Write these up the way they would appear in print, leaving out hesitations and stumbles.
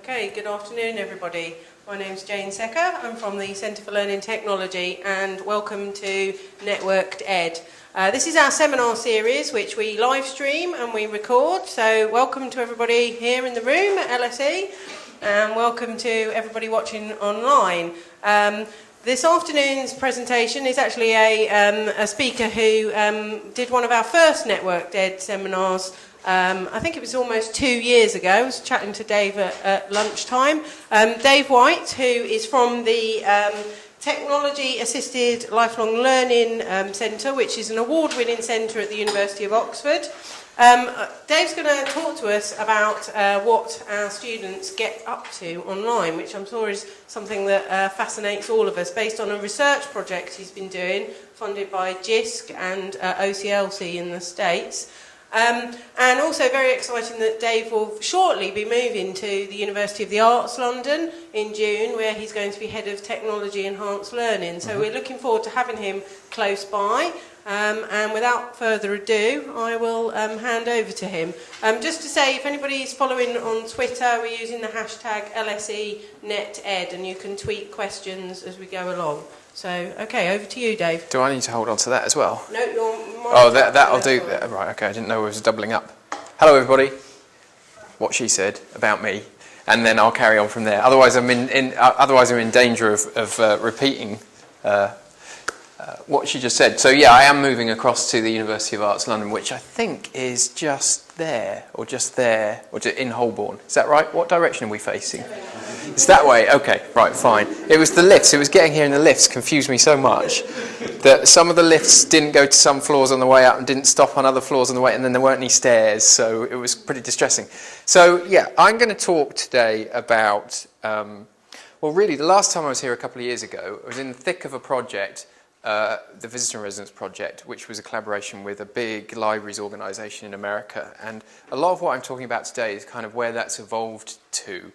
Okay, good afternoon everybody. My name's Jane Secker. I'm from the Centre for Learning Technology and welcome to Networked Ed. This is our seminar series which we live stream and we record, so welcome to everybody here in the room at LSE and welcome to everybody watching online. This afternoon's presentation is actually a speaker who did one of our first Networked Ed seminars. I think it was almost 2 years ago. I was chatting to Dave at lunchtime. Dave White, who is from the Technology Assisted Lifelong Learning Centre, which is an award-winning centre at the University of Oxford. Dave's going to talk to us about what our students get up to online, which I'm sure is something that fascinates all of us, based on a research project he's been doing, funded by Jisc and OCLC in the States. And also very exciting that Dave will shortly be moving to the University of the Arts London in June, where he's going to be Head of Technology Enhanced Learning. So we're looking forward to having him close by. And without further ado, I will hand over to him. Just to say, if anybody's following on Twitter, we're using the hashtag LSENetEd, and you can tweet questions as we go along. So, okay, over to you, Dave. Do I need to hold on to that as well? No, you're... Oh, that'll do. Right, okay, I didn't know it was doubling up. Hello, everybody. What she said about me, and then I'll carry on from there. Otherwise, I'm in danger of repeating what she just said. So, yeah, I am moving across to the University of Arts London, which I think is just there, or in Holborn. Is that right? What direction are we facing? It's that way. Okay, right, fine. It was the lifts. It was getting here in the lifts confused me so much that some of the lifts didn't go to some floors on the way up and didn't stop on other floors on the way, and then there weren't any stairs, so it was pretty distressing. So, yeah, I'm going to talk today about, well, really, the last time I was here a couple of years ago, I was in the thick of a project, the Visitor in Residence project, which was a collaboration with a big libraries organisation in America, and a lot of what I'm talking about today is kind of where that's evolved to.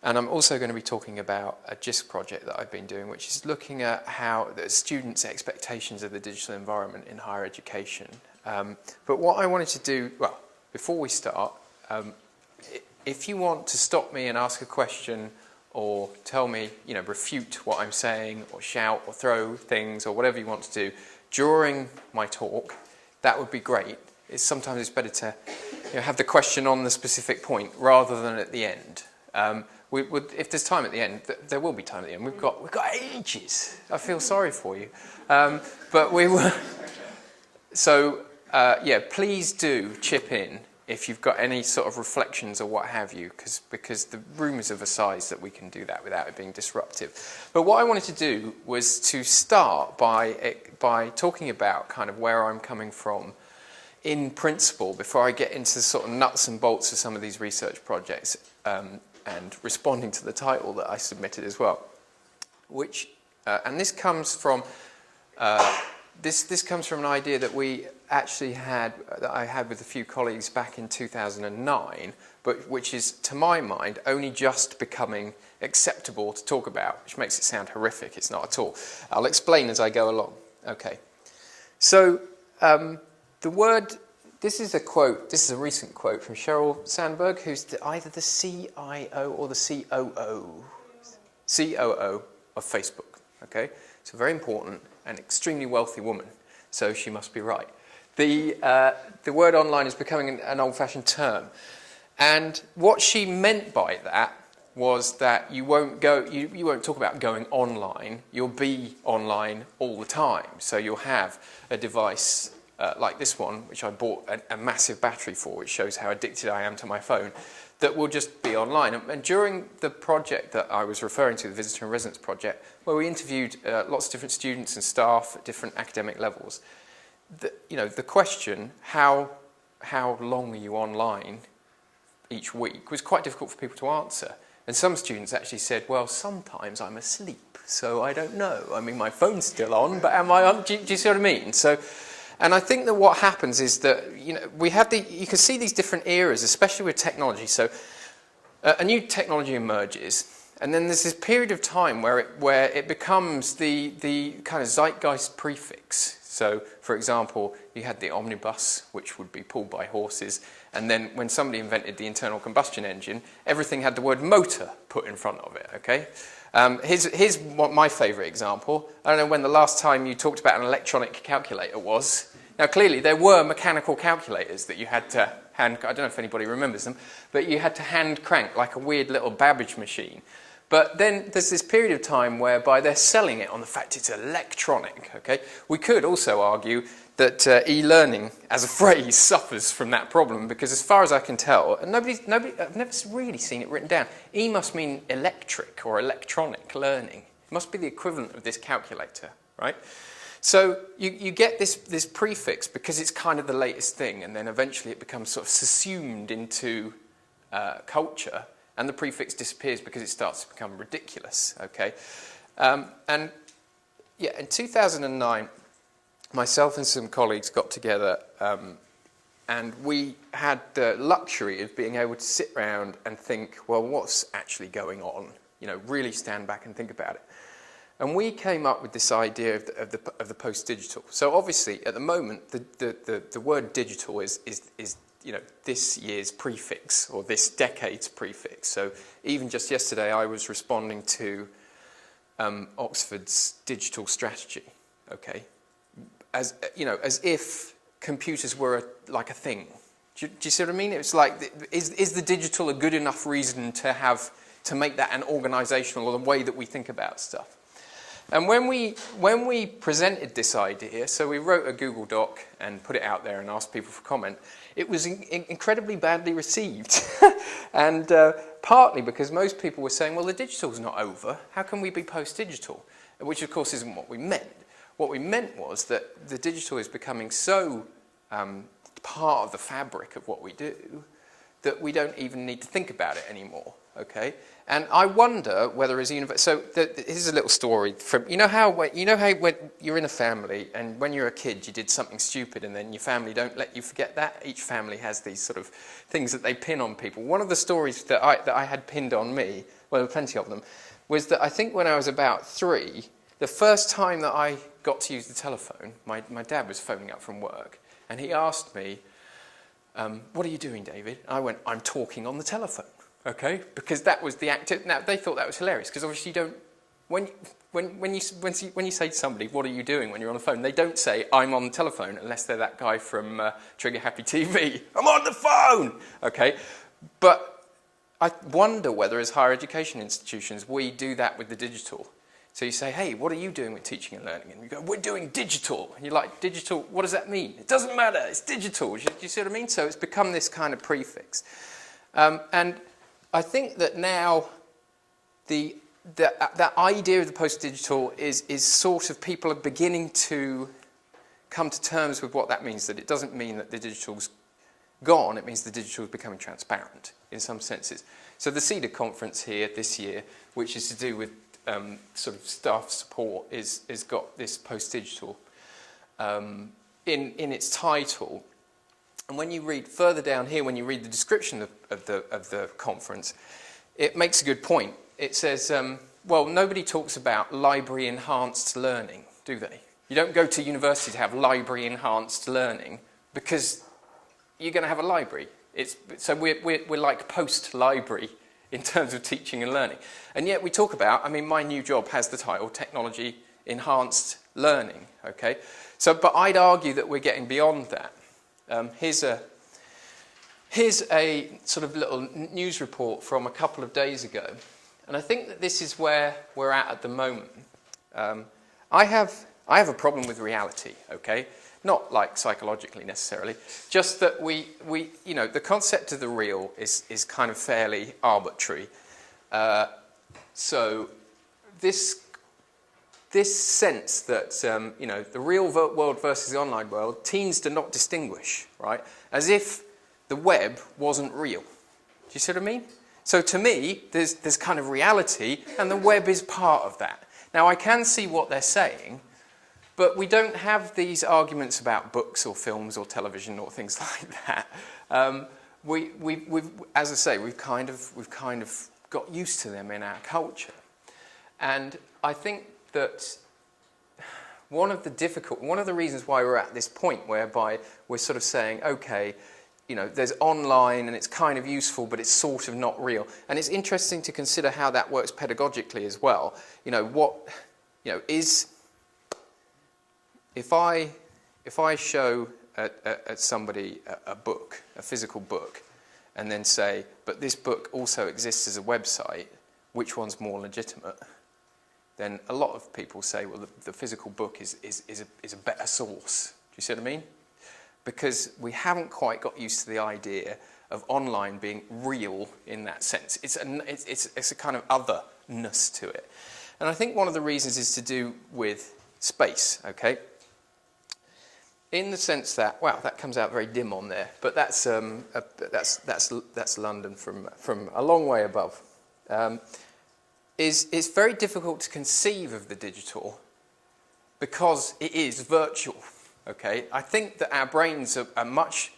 And I'm also going to be talking about a Jisc project that I've been doing, which is looking at how the students' expectations of the digital environment in higher education. But what I wanted to do, well, before we start, if you want to stop me and ask a question or tell me, refute what I'm saying or shout or throw things or whatever you want to do during my talk, that would be great. Sometimes it's better to have the question on the specific point rather than at the end. If there's time at the end, there will be time at the end. We've got ages. I feel sorry for you, but we will. So yeah, please do chip in if you've got any sort of reflections or what have you, because the room is of a size that we can do that without it being disruptive. But what I wanted to do was to start by talking about kind of where I'm coming from in principle, before I get into the sort of nuts and bolts of some of these research projects, and responding to the title that I submitted as well, which and this comes from this comes from an idea that I had with a few colleagues back in 2009, but which is, to my mind, only just becoming acceptable to talk about, which makes it sound horrific. It's not at all. I'll explain as I go along. Okay, so. This is a quote, this is a recent quote from Sheryl Sandberg, who's either the CIO or the COO of Facebook, okay? So very important and extremely wealthy woman, so she must be right. The word online is becoming an old-fashioned term, and what she meant by that was that you won't talk about going online, you'll be online all the time, so you'll have a device like this one, which I bought a massive battery for, which shows how addicted I am to my phone, that will just be online. And during the project that I was referring to, the Visitor in Residence project, where we interviewed lots of different students and staff at different academic levels, the question, how long are you online each week, was quite difficult for people to answer. And some students actually said, well, sometimes I'm asleep, so I don't know. I mean, my phone's still on, but am I on? Do you see what I mean? And I think that what happens is that, we have you can see these different eras, especially with technology. So a new technology emerges, and then there's this period of time where it becomes the kind of zeitgeist prefix. So, for example, you had the omnibus, which would be pulled by horses, And then when somebody invented the internal combustion engine, everything had the word motor put in front of it, okay? Here's what my favourite example. I don't know when the last time you talked about an electronic calculator was. Now, clearly, there were mechanical calculators that you had to hand... I don't know if anybody remembers them, but you had to hand crank like a weird little Babbage machine. But then there's this period of time whereby they're selling it on the fact it's electronic, okay? We could also argue that e-learning as a phrase suffers from that problem because as far as I can tell, and I've never really seen it written down, E must mean electric or electronic learning. It must be the equivalent of this calculator, right? So you get this prefix because it's kind of the latest thing, and then eventually it becomes sort of subsumed into culture, and the prefix disappears because it starts to become ridiculous, okay? And yeah, in 2009, myself and some colleagues got together and we had the luxury of being able to sit around and think, well, what's actually going on? You know, really stand back and think about it. And we came up with this idea of the post-digital. So obviously, at the moment, the word digital is you know, this year's prefix or this decade's prefix. So even just yesterday, I was responding to Oxford's digital strategy, okay? As you know, as if computers were like a thing. Do you see what I mean? It's like, is the digital a good enough reason to make that an organisational or the way that we think about stuff? And when we presented this idea, so we wrote a Google Doc and put it out there and asked people for comment, it was incredibly badly received. And partly because most people were saying, well, the digital's not over. How can we be post-digital? Which, of course, isn't what we meant. What we meant was that the digital is becoming so part of the fabric of what we do that we don't even need to think about it anymore, okay? And I wonder whether as a university... So here's a little story from... You know how when you're in a family and when you're a kid you did something stupid and then your family don't let you forget that? Each family has these sort of things that they pin on people. One of the stories that I had pinned on me, well, there were plenty of them, was that I think when I was about 3, the first time that I got to use the telephone, my dad was phoning up from work and he asked me, what are you doing, David? And I went, I'm talking on the telephone. Okay, because that was the active. Now they thought that was hilarious because obviously you don't. When you say to somebody, "What are you doing?" when you're on the phone, they don't say, "I'm on the telephone," unless they're that guy from Trigger Happy TV. I'm on the phone. Okay, but I wonder whether, as higher education institutions, we do that with the digital. So you say, "Hey, what are you doing with teaching and learning?" And you go, "We're doing digital." And you're like, "Digital? What does that mean?" It doesn't matter. It's digital. Do you see what I mean? So it's become this kind of prefix, and I think that now that idea of the post-digital is sort of people are beginning to come to terms with what that means, that it doesn't mean that the digital's gone, it means the digital is becoming transparent in some senses. So the CEDA conference here this year, which is to do with sort of staff support, is got this post-digital in its title. And when you read further down here, when you read the description of the conference, it makes a good point. It says, well, nobody talks about library-enhanced learning, do they? You don't go to university to have library-enhanced learning because you're going to have a library. So we're like post-library in terms of teaching and learning. And yet we talk about, I mean, my new job has the title Technology-Enhanced Learning, okay? So, but I'd argue that we're getting beyond that. Here's a sort of little news report from a couple of days ago, and I think that this is where we're at the moment. I have a problem with reality, okay? Not like psychologically necessarily, just that we you know, the concept of the real is kind of fairly arbitrary. So this sense that, you know, the real world versus the online world, teens do not distinguish, right? As if the web wasn't real. Do you see what I mean? So to me, there's kind of reality, and the web is part of that. Now, I can see what they're saying, but we don't have these arguments about books or films or television or things like that. We've, as I say, we've kind of got used to them in our culture. And I think that one of the reasons why we're at this point whereby we're sort of saying, okay, there's online and it's kind of useful, but it's sort of not real. And it's interesting to consider how that works pedagogically as well. If I show at somebody a book, a physical book, and then say, but this book also exists as a website, which one's more legitimate? Then a lot of people say, well, the physical book is a better source. Do you see what I mean? Because we haven't quite got used to the idea of online being real in that sense. It's a kind of otherness to it. And I think one of the reasons is to do with space, okay? In the sense that, wow, that comes out very dim on there, but that's London from a long way above. It's very difficult to conceive of the digital because it is virtual. Okay, I think that our brains are much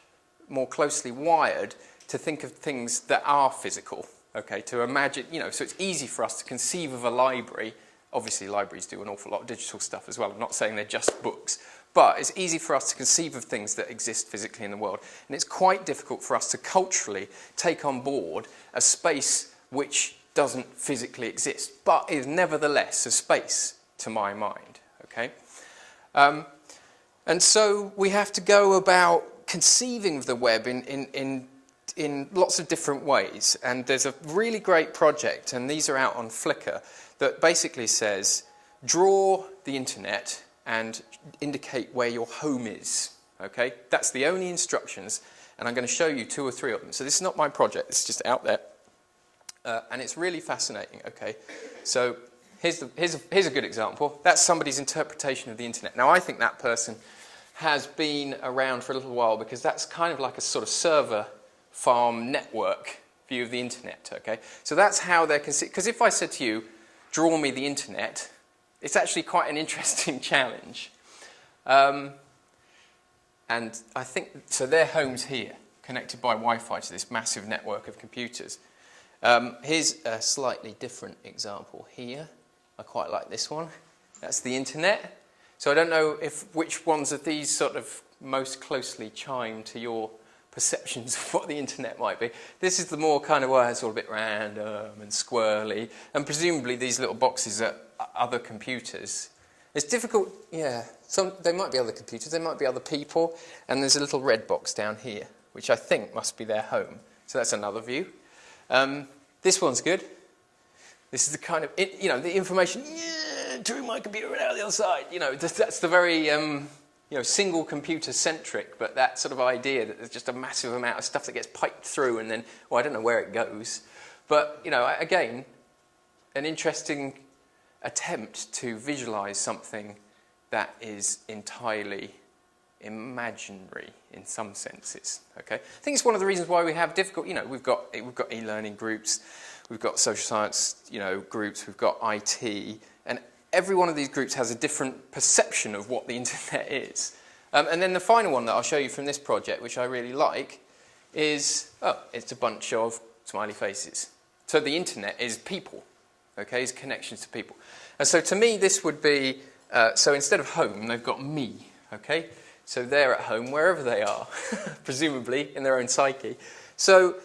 more closely wired to think of things that are physical. Okay, to imagine, so it's easy for us to conceive of a library. Obviously, libraries do an awful lot of digital stuff as well. I'm not saying they're just books. But it's easy for us to conceive of things that exist physically in the world. And it's quite difficult for us to culturally take on board a space which doesn't physically exist, but is nevertheless a space to my mind. Okay? And so we have to go about conceiving of the web in lots of different ways. And there's a really great project, and these are out on Flickr, that basically says, draw the internet and indicate where your home is. Okay? That's the only instructions, and I'm going to show you 2 or 3 of them. So this is not my project, it's just out there. And it's really fascinating. Okay? So here's a good example. That's somebody's interpretation of the internet. Now, I think that person has been around for a little while because that's kind of like a sort of server farm network view of the internet. Okay? So that's how they're considered. Because if I said to you, draw me the internet, it's actually quite an interesting challenge. And I think, so their home's here, connected by Wi-Fi to this massive network of computers. Here's a slightly different example here. I quite like this one. That's the internet. So I don't know which ones of these sort of most closely chime to your perceptions of what the internet might be. This is the more kind of, it's all a bit random and squirrely, and presumably these little boxes are other computers. It's difficult, yeah, there might be other computers, there might be other people, and there's a little red box down here, which I think must be their home. So that's another view. This one's good. This is the kind of, the information, through my computer and out the other side. That's the very, single computer centric, but that sort of idea that there's just a massive amount of stuff that gets piped through and then, I don't know where it goes. But, again, an interesting attempt to visualize something that is entirely imaginary in some senses. Okay, I think it's one of the reasons why we have difficult. We've got e-learning groups, we've got social science, groups, we've got IT, and every one of these groups has a different perception of what the internet is. And then the final one that I'll show you from this project, which I really like, is it's a bunch of smiley faces. So the internet is people. Okay, is connections to people. And so to me, this would be, so instead of home, they've got me. Okay, so they're at home wherever they are, presumably in their own psyche. So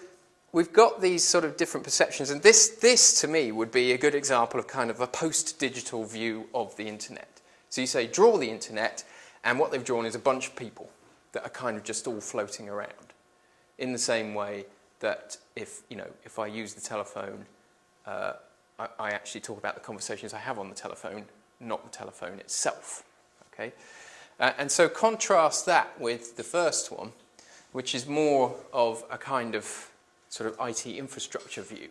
we've got these sort of different perceptions, and this to me would be a good example of kind of a post-digital view of the internet. So you say, draw the internet, and what they've drawn is a bunch of people that are kind of just all floating around. In the same way that if I use the telephone, I actually talk about the conversations I have on the telephone, not the telephone itself. Okay, and so contrast that with the first one, which is more of a kind of sort of IT infrastructure view.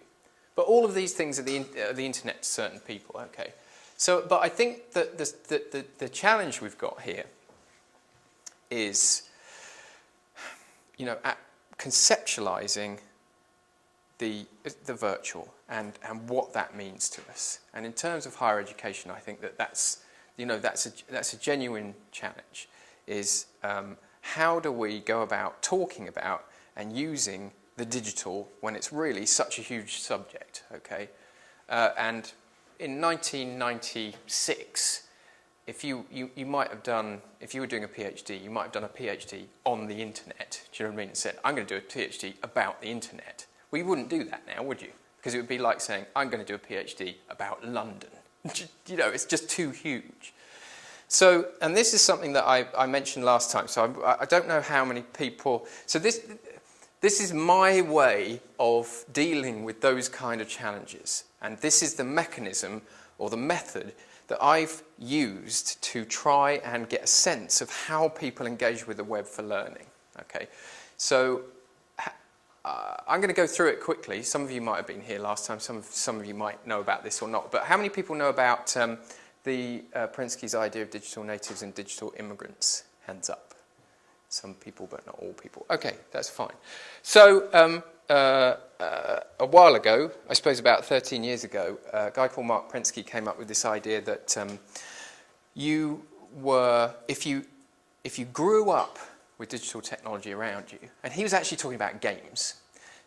But all of these things are the internet to certain people. Okay, so but I think that the challenge we've got here is, at conceptualizing the virtual and what that means to us. And in terms of higher education, I think that's a genuine challenge. Is how do we go about talking about and using the digital when it's really such a huge subject? Okay, and in 1996, you might have done, if you were doing a PhD, you might have done a PhD on the internet. Do you know what I mean? And said, I'm going to do a PhD about the internet. Well, you wouldn't do that now, would you? Because it would be like saying, I'm going to do a PhD about London. You know, it's just too huge. So, and this is something that I mentioned last time, so I don't know how many people... So this is my way of dealing with those kind of challenges. And this is the mechanism or the method that I've used to try and get a sense of how people engage with the web for learning. Okay, so I'm going to go through it quickly. Some of you might have been here last time. Some of you might know about this or not. But how many people know about the Prensky's idea of digital natives and digital immigrants? Hands up. Some people, but not all people. Okay, that's fine. So a while ago, I suppose about 13 years ago, a guy called Mark Prensky came up with this idea that if you grew up with digital technology around you, and he was actually talking about games,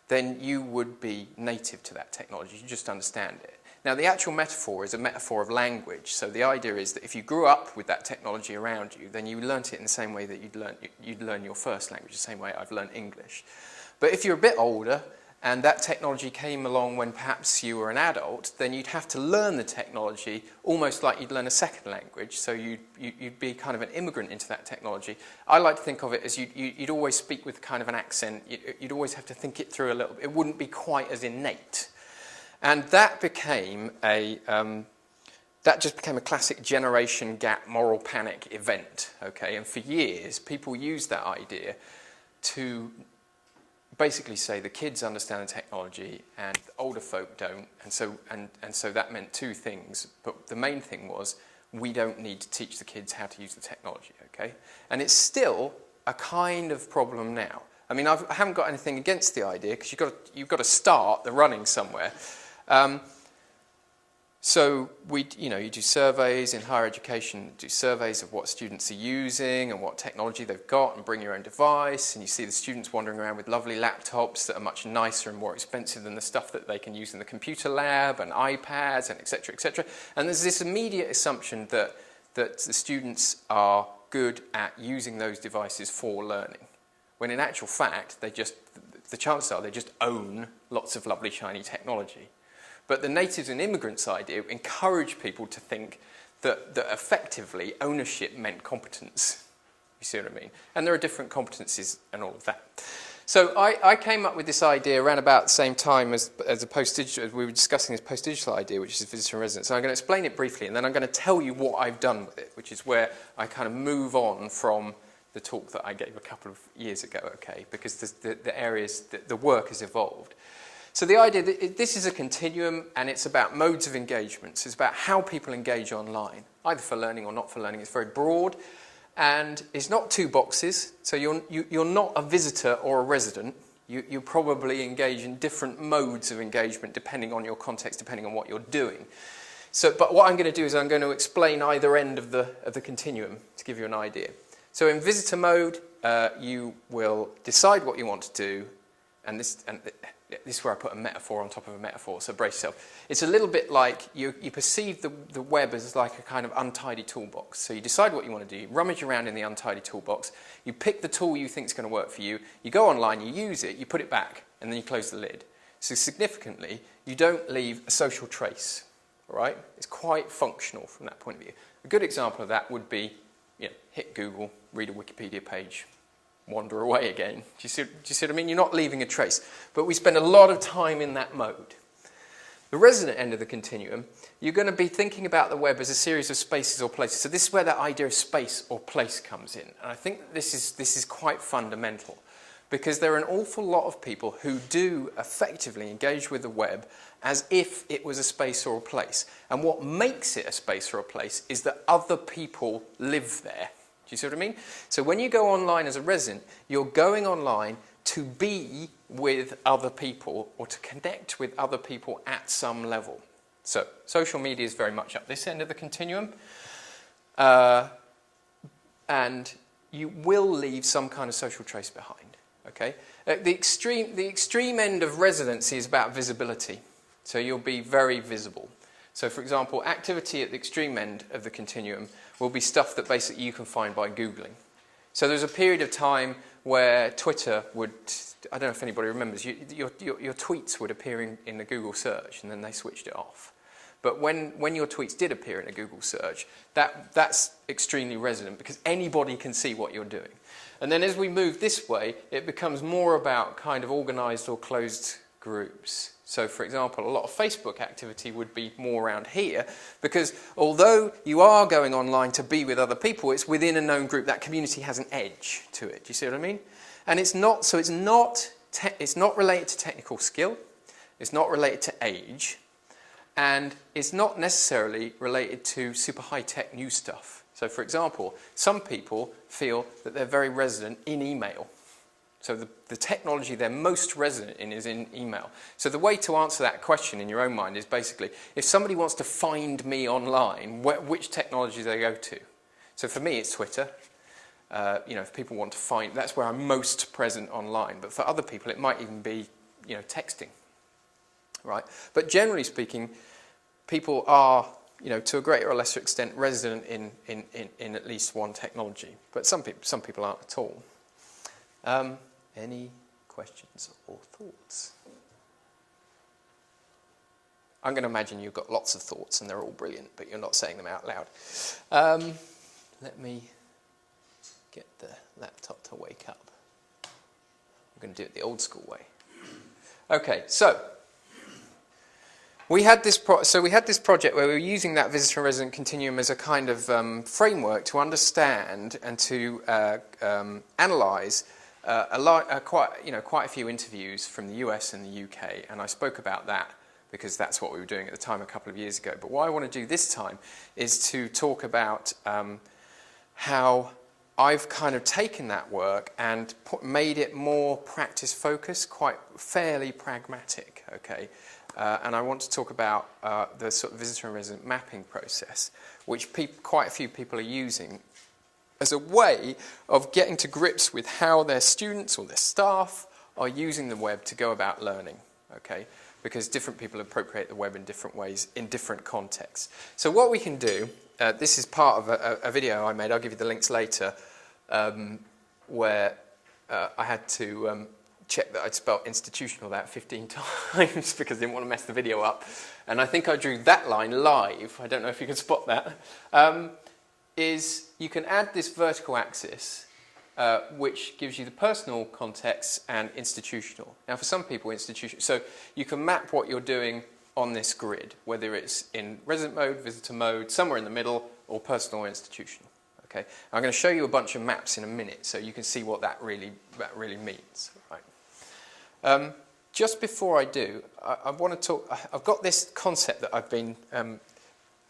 then you would be native to that technology. You just understand it. Now, the actual metaphor is a metaphor of language. So the idea is that if you grew up with that technology around you, then you learnt it in the same way that you'd learn your first language, the same way I've learned English. But if you're a bit older, and that technology came along when perhaps you were an adult, then you'd have to learn the technology almost like you'd learn a second language. So you'd be kind of an immigrant into that technology. I like to think of it as you'd always speak with kind of an accent. You'd always have to think it through a little bit. It wouldn't be quite as innate. And that became that just became a classic generation gap moral panic event. Okay, and for years people used that idea to basically say the kids understand the technology and the older folk don't, and so that meant two things. But the main thing was we don't need to teach the kids how to use the technology. Okay, and it's still a kind of problem now. I mean, I haven't got anything against the idea because you've got to start the running somewhere. So you do surveys in higher education, do surveys of what students are using and what technology they've got, and bring your own device, and you see the students wandering around with lovely laptops that are much nicer and more expensive than the stuff that they can use in the computer lab, and iPads, and etc., etc. And there's this immediate assumption that the students are good at using those devices for learning, when in actual fact the chances are they just own lots of lovely shiny technology. But the natives and immigrants idea encouraged people to think that effectively ownership meant competence. You see what I mean? And there are different competencies and all of that. So I came up with this idea around about the same time as a post-digital, as we were discussing this post-digital idea, which is visitor in residence. So I'm going to explain it briefly, and then I'm going to tell you what I've done with it, which is where I kind of move on from the talk that I gave a couple of years ago, okay? Because the areas, the work has evolved. So the idea that this is a continuum, and it's about modes of engagement. So it's about how people engage online, either for learning or not for learning. It's very broad, and it's not two boxes. So you're not a visitor or a resident. You probably engage in different modes of engagement depending on your context, depending on what you're doing. So, but what I'm going to do is I'm going to explain either end of the continuum to give you an idea. So in visitor mode, you will decide what you want to do, and this is where I put a metaphor on top of a metaphor, so brace yourself. It's a little bit like you perceive the web as like a kind of untidy toolbox. So you decide what you want to do, you rummage around in the untidy toolbox, you pick the tool you think is going to work for you, you go online, you use it, you put it back, and then you close the lid. So significantly, you don't leave a social trace, all right? It's quite functional from that point of view. A good example of that would be, hit Google, read a Wikipedia page, wander away again. Do you see what I mean? You're not leaving a trace. But we spend a lot of time in that mode. The resident end of the continuum, you're going to be thinking about the web as a series of spaces or places. So this is where that idea of space or place comes in. And I think this is quite fundamental, because there are an awful lot of people who do effectively engage with the web as if it was a space or a place. And what makes it a space or a place is that other people live there. Do you see what I mean? So when you go online as a resident, you're going online to be with other people or to connect with other people at some level. So social media is very much up this end of the continuum. And you will leave some kind of social trace behind. Okay? The extreme end of residency is about visibility. So you'll be very visible. So for example, activity at the extreme end of the continuum will be stuff that basically you can find by Googling. So there's a period of time where Twitter would, I don't know if anybody remembers, your tweets would appear in the Google search, and then they switched it off. But when your tweets did appear in a Google search, that's extremely resonant because anybody can see what you're doing. And then as we move this way, it becomes more about kind of organized or closed groups. So for example, a lot of Facebook activity would be more around here because although you are going online to be with other people, it's within a known group. That community has an edge to it. Do you see what I mean? And it's not related to technical skill. It's not related to age. And it's not necessarily related to super high-tech new stuff. So for example, some people feel that they're very resonant in email. So the technology they're most resonant in is in email. So the way to answer that question in your own mind is basically, if somebody wants to find me online, which technology do they go to? So for me, it's Twitter. If people want to find, that's where I'm most present online. But for other people, it might even be, texting. Right? But generally speaking, people are, to a greater or lesser extent, resident in at least one technology. But some people aren't at all. Any questions or thoughts? I'm going to imagine you've got lots of thoughts and they're all brilliant, but you're not saying them out loud. Let me get the laptop to wake up. I'm going to do it the old school way. Okay, so we had this project where we were using that visitor and resident continuum as a kind of framework to understand and to analyse quite a few interviews from the US and the UK, and I spoke about that because that's what we were doing at the time a couple of years ago. But what I want to do this time is to talk about how I've kind of taken that work and made it more practice-focused, quite fairly pragmatic, okay? And I want to talk about the sort of visitor and resident mapping process, which quite a few people are using as a way of getting to grips with how their students or their staff are using the web to go about learning, okay? Because different people appropriate the web in different ways, in different contexts. So what we can do, this is part of a video I made, I'll give you the links later, where I had to check that I'd spelled institutional about 15 times because I didn't want to mess the video up. And I think I drew that line live, I don't know if you can spot that, is you can add this vertical axis, which gives you the personal context and institutional. Now for some people, institutional, so you can map what you're doing on this grid, whether it's in resident mode, visitor mode, somewhere in the middle, or personal or institutional. Okay? I'm going to show you a bunch of maps in a minute so you can see what that really means. Right? Just before I do, I want to talk, I've got this concept that I've been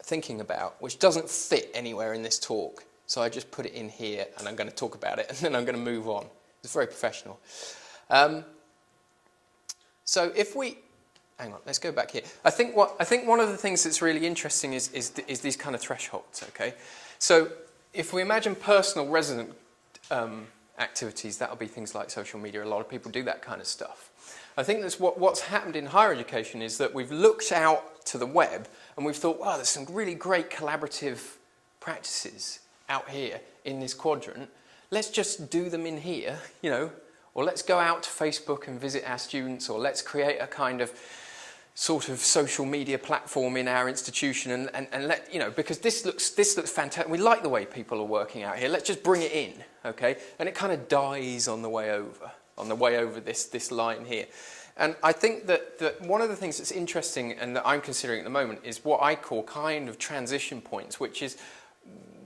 thinking about, which doesn't fit anywhere in this talk. So I just put it in here, and I'm going to talk about it, and then I'm going to move on. It's very professional. So if we, hang on, let's go back here. I think one of the things that's really interesting is these kind of thresholds. Okay, so if we imagine personal resident activities, that'll be things like social media. A lot of people do that kind of stuff. I think that's what's happened in higher education is that we've looked out to the web and we've thought, wow, there's some really great collaborative practices out here in this quadrant. Let's just do them in here, or let's go out to Facebook and visit our students, or let's create a kind of sort of social media platform in our institution and let, because this looks fantastic. We like the way people are working out here. Let's just bring it in, okay? And it kind of dies on the way over this line here. And I think that one of the things that's interesting and that I'm considering at the moment is what I call kind of transition points, which is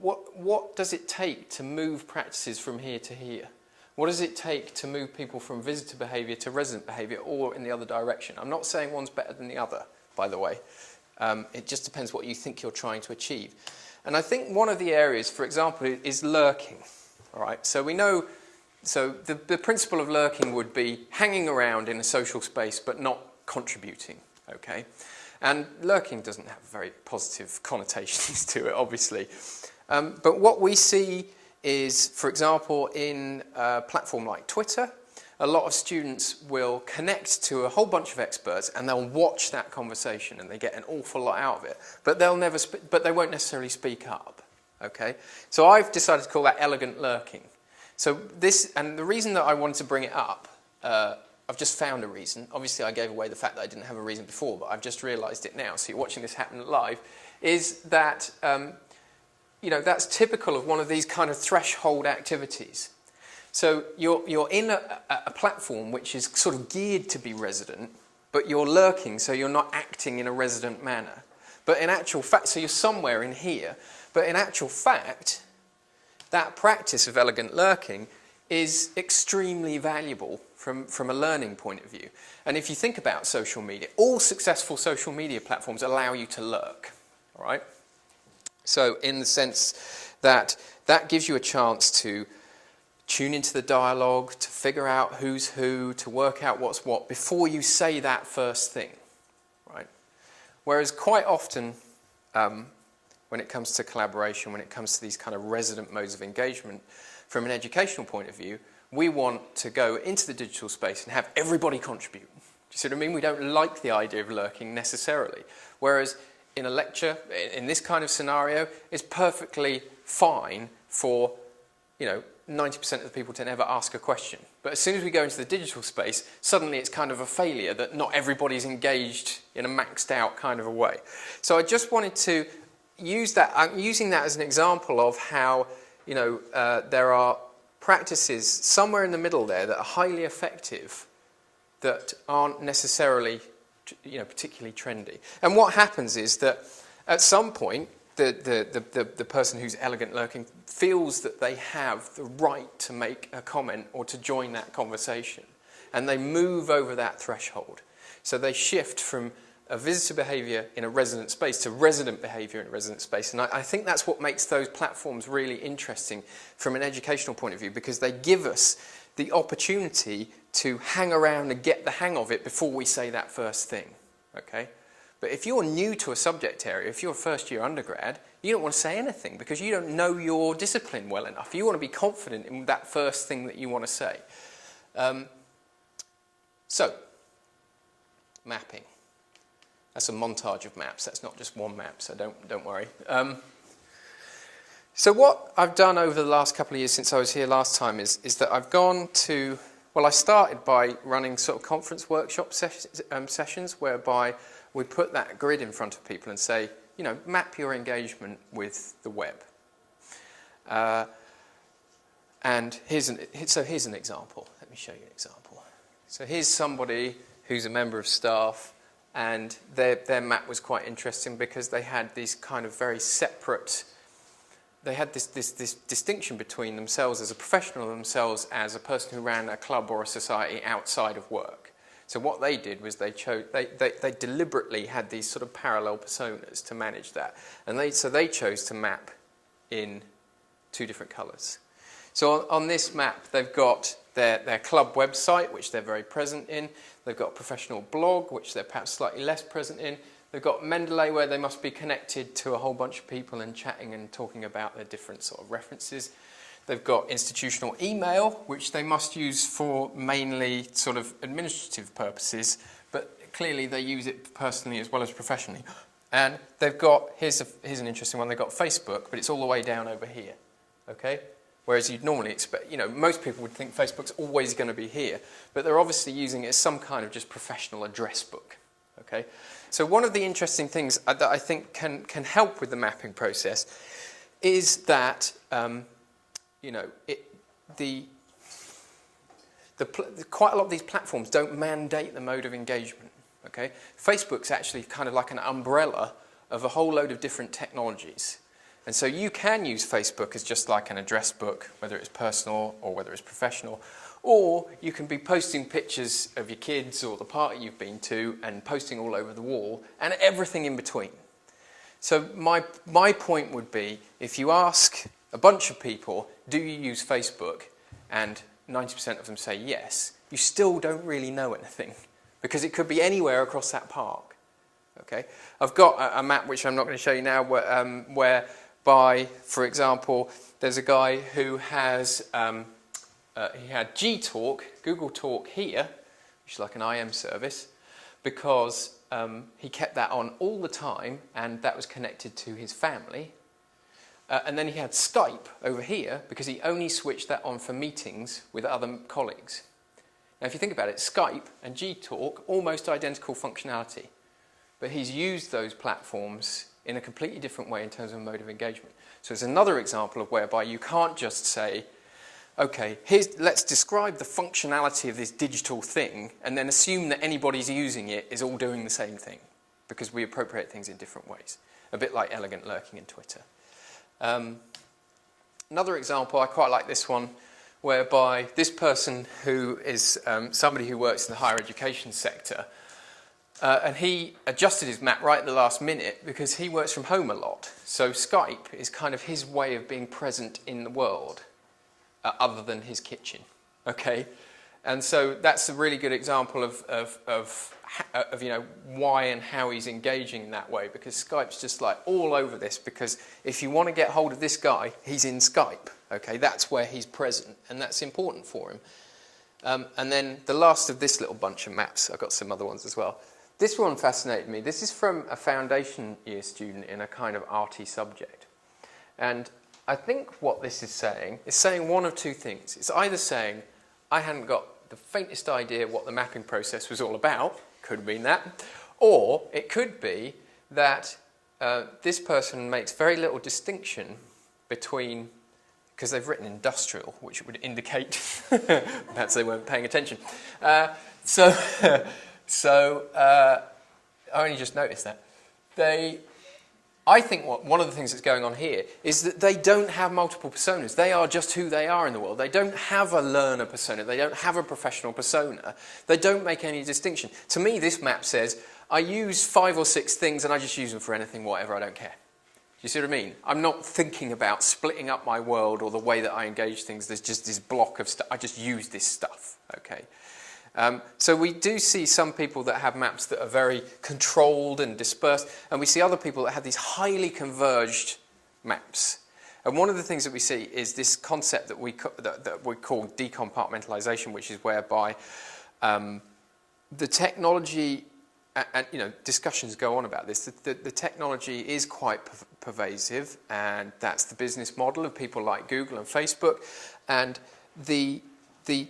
what does it take to move practices from here to here? What does it take to move people from visitor behaviour to resident behaviour or in the other direction? I'm not saying one's better than the other, by the way. It just depends what you think you're trying to achieve. And I think one of the areas, for example, is lurking. All right, so we know, so the principle of lurking would be hanging around in a social space but not contributing, okay? And lurking doesn't have very positive connotations to it, obviously. But what we see is, for example, in a platform like Twitter, a lot of students will connect to a whole bunch of experts and they'll watch that conversation and they get an awful lot out of it, but but they won't necessarily speak up. Okay, so I've decided to call that elegant lurking. So and the reason that I wanted to bring it up, I've just found a reason. Obviously, I gave away the fact that I didn't have a reason before, but I've just realised it now. So you're watching this happen live. Is that that's typical of one of these kind of threshold activities. So you're in a platform which is sort of geared to be resident, but you're lurking, so you're not acting in a resident manner. But in actual fact, so you're somewhere in here, but in actual fact, that practice of elegant lurking is extremely valuable from a learning point of view. And if you think about social media, all successful social media platforms allow you to lurk, all right? So in the sense that gives you a chance to tune into the dialogue, to figure out who's who, to work out what's what before you say that first thing, right? Whereas quite often, when it comes to collaboration, when it comes to these kind of resident modes of engagement, from an educational point of view, we want to go into the digital space and have everybody contribute. Do you see what I mean? We don't like the idea of lurking necessarily. Whereas in a lecture, in this kind of scenario, it's perfectly fine for 90% of the people to never ask a question. But as soon as we go into the digital space, suddenly it's kind of a failure that not everybody's engaged in a maxed out kind of a way. So I just wanted to use that. I'm using that as an example of how there are practices somewhere in the middle there that are highly effective that aren't necessarily particularly trendy. And what happens is that at some point the person who's elegant lurking feels that they have the right to make a comment or to join that conversation, and they move over that threshold. So they shift from a visitor behaviour in a resident space to resident behaviour in a resident space. And I think that's what makes those platforms really interesting from an educational point of view, because they give us the opportunity to hang around and get the hang of it before we say that first thing. Okay? But if you're new to a subject area, if you're a first-year undergrad, you don't want to say anything because you don't know your discipline well enough. You want to be confident in that first thing that you want to say. So, mapping. That's a montage of maps. That's not just one map, so don't worry. So what I've done over the last couple of years since I was here last time is that I've gone to... Well, I started by running sort of conference workshop sessions whereby we put that grid in front of people and say, map your engagement with the web. And here's an example. Let me show you an example. So here's somebody who's a member of staff, and their map was quite interesting because they had these kind of very separate... They had this distinction between themselves as a professional and themselves as a person who ran a club or a society outside of work. So what they did was they deliberately had these sort of parallel personas to manage that. And so they chose to map in two different colours. So on this map, they've got their club website, which they're very present in. They've got a professional blog, which they're perhaps slightly less present in. They've got Mendeley, where they must be connected to a whole bunch of people and chatting and talking about their different sort of references. They've got institutional email, which they must use for mainly sort of administrative purposes, but clearly they use it personally as well as professionally. And they've got, here's an interesting one, they've got Facebook, but it's all the way down over here, okay? Whereas you'd normally expect, most people would think Facebook's always going to be here, but they're obviously using it as some kind of just professional address book, okay? So one of the interesting things that I think can help with the mapping process is that, quite a lot of these platforms don't mandate the mode of engagement, okay? Facebook's actually kind of like an umbrella of a whole load of different technologies. And so you can use Facebook as just like an address book, whether it's personal or whether it's professional. Or you can be posting pictures of your kids or the party you've been to and posting all over the wall and everything in between. So my point would be, if you ask a bunch of people, do you use Facebook? And 90% of them say yes, you still don't really know anything because it could be anywhere across that park. Okay? I've got a map which I'm not going to show you now whereby, for example, there's a guy who has... he had Gtalk, Google Talk here, which is like an IM service, because he kept that on all the time, and that was connected to his family. And then he had Skype over here, because he only switched that on for meetings with other colleagues. Now, if you think about it, Skype and Gtalk, almost identical functionality. But he's used those platforms in a completely different way in terms of mode of engagement. So it's another example of whereby you can't just say, okay, let's describe the functionality of this digital thing and then assume that anybody's using it is all doing the same thing, because we appropriate things in different ways. A bit like elegant lurking in Twitter. Another example, I quite like this one, whereby this person who is somebody who works in the higher education sector, and he adjusted his map right at the last minute because he works from home a lot. So Skype is kind of his way of being present in the world, other than his kitchen. Okay, and so that's a really good example of you know, why and how he's engaging in that way, because Skype's just like all over this, because if you want to get hold of this guy, he's in Skype. Okay, that's where he's present, and that's important for him. And then the last of this little bunch of maps, I've got some other ones as well. This one fascinated me. This is from a foundation year student in a kind of arty subject. And I think what this is saying one of two things. It's either saying, I hadn't got the faintest idea what the mapping process was all about, could mean that, or it could be that this person makes very little distinction between, because they've written industrial, which would indicate perhaps they weren't paying attention. So I only just noticed that. I think one of the things that's going on here is that they don't have multiple personas. They are just who they are in the world. They don't have a learner persona. They don't have a professional persona. They don't make any distinction. To me, this map says, I use 5 or 6 things and I just use them for anything, whatever, I don't care. Do you see what I mean? I'm not thinking about splitting up my world or the way that I engage things. There's just this block of stuff. I just use this stuff, okay? So we do see some people that have maps that are very controlled and dispersed, and we see other people that have these highly converged maps. And one of the things that we see is this concept that we call decompartmentalization, which is whereby the technology, and you know, discussions go on about this. The technology is quite pervasive, and that's the business model of people like Google and Facebook, and the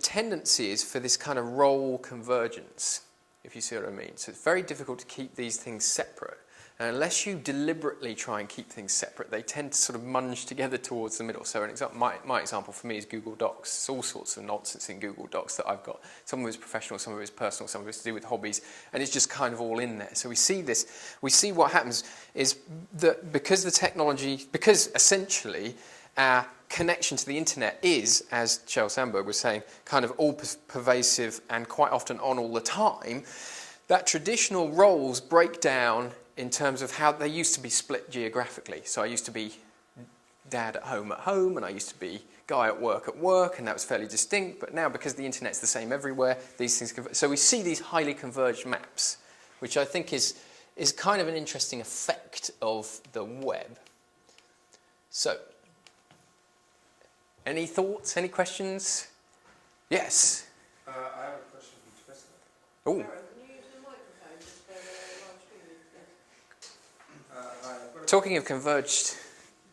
tendency is for this kind of role convergence, if you see what I mean. So it's very difficult to keep these things separate. And unless you deliberately try and keep things separate, they tend to sort of munge together towards the middle. So an example, my example for me is Google Docs. There's all sorts of nonsense in Google Docs that I've got. Some of it is professional, some of it is personal, some of it is to do with hobbies, and it's just kind of all in there. So we see this. We see what happens is that because essentially our connection to the internet is, as Sheryl Sandberg was saying, kind of all pervasive and quite often on all the time, that traditional roles break down in terms of how they used to be split geographically. So I used to be dad at home, and I used to be guy at work, and that was fairly distinct. But now, because the internet's the same everywhere, these things converge. So we see these highly converged maps, which I think is kind of an interesting effect of the web. So, any thoughts, any questions? Yes? I have a question for Professor. Oh. Can you use the microphone just for live streaming? Talking of converged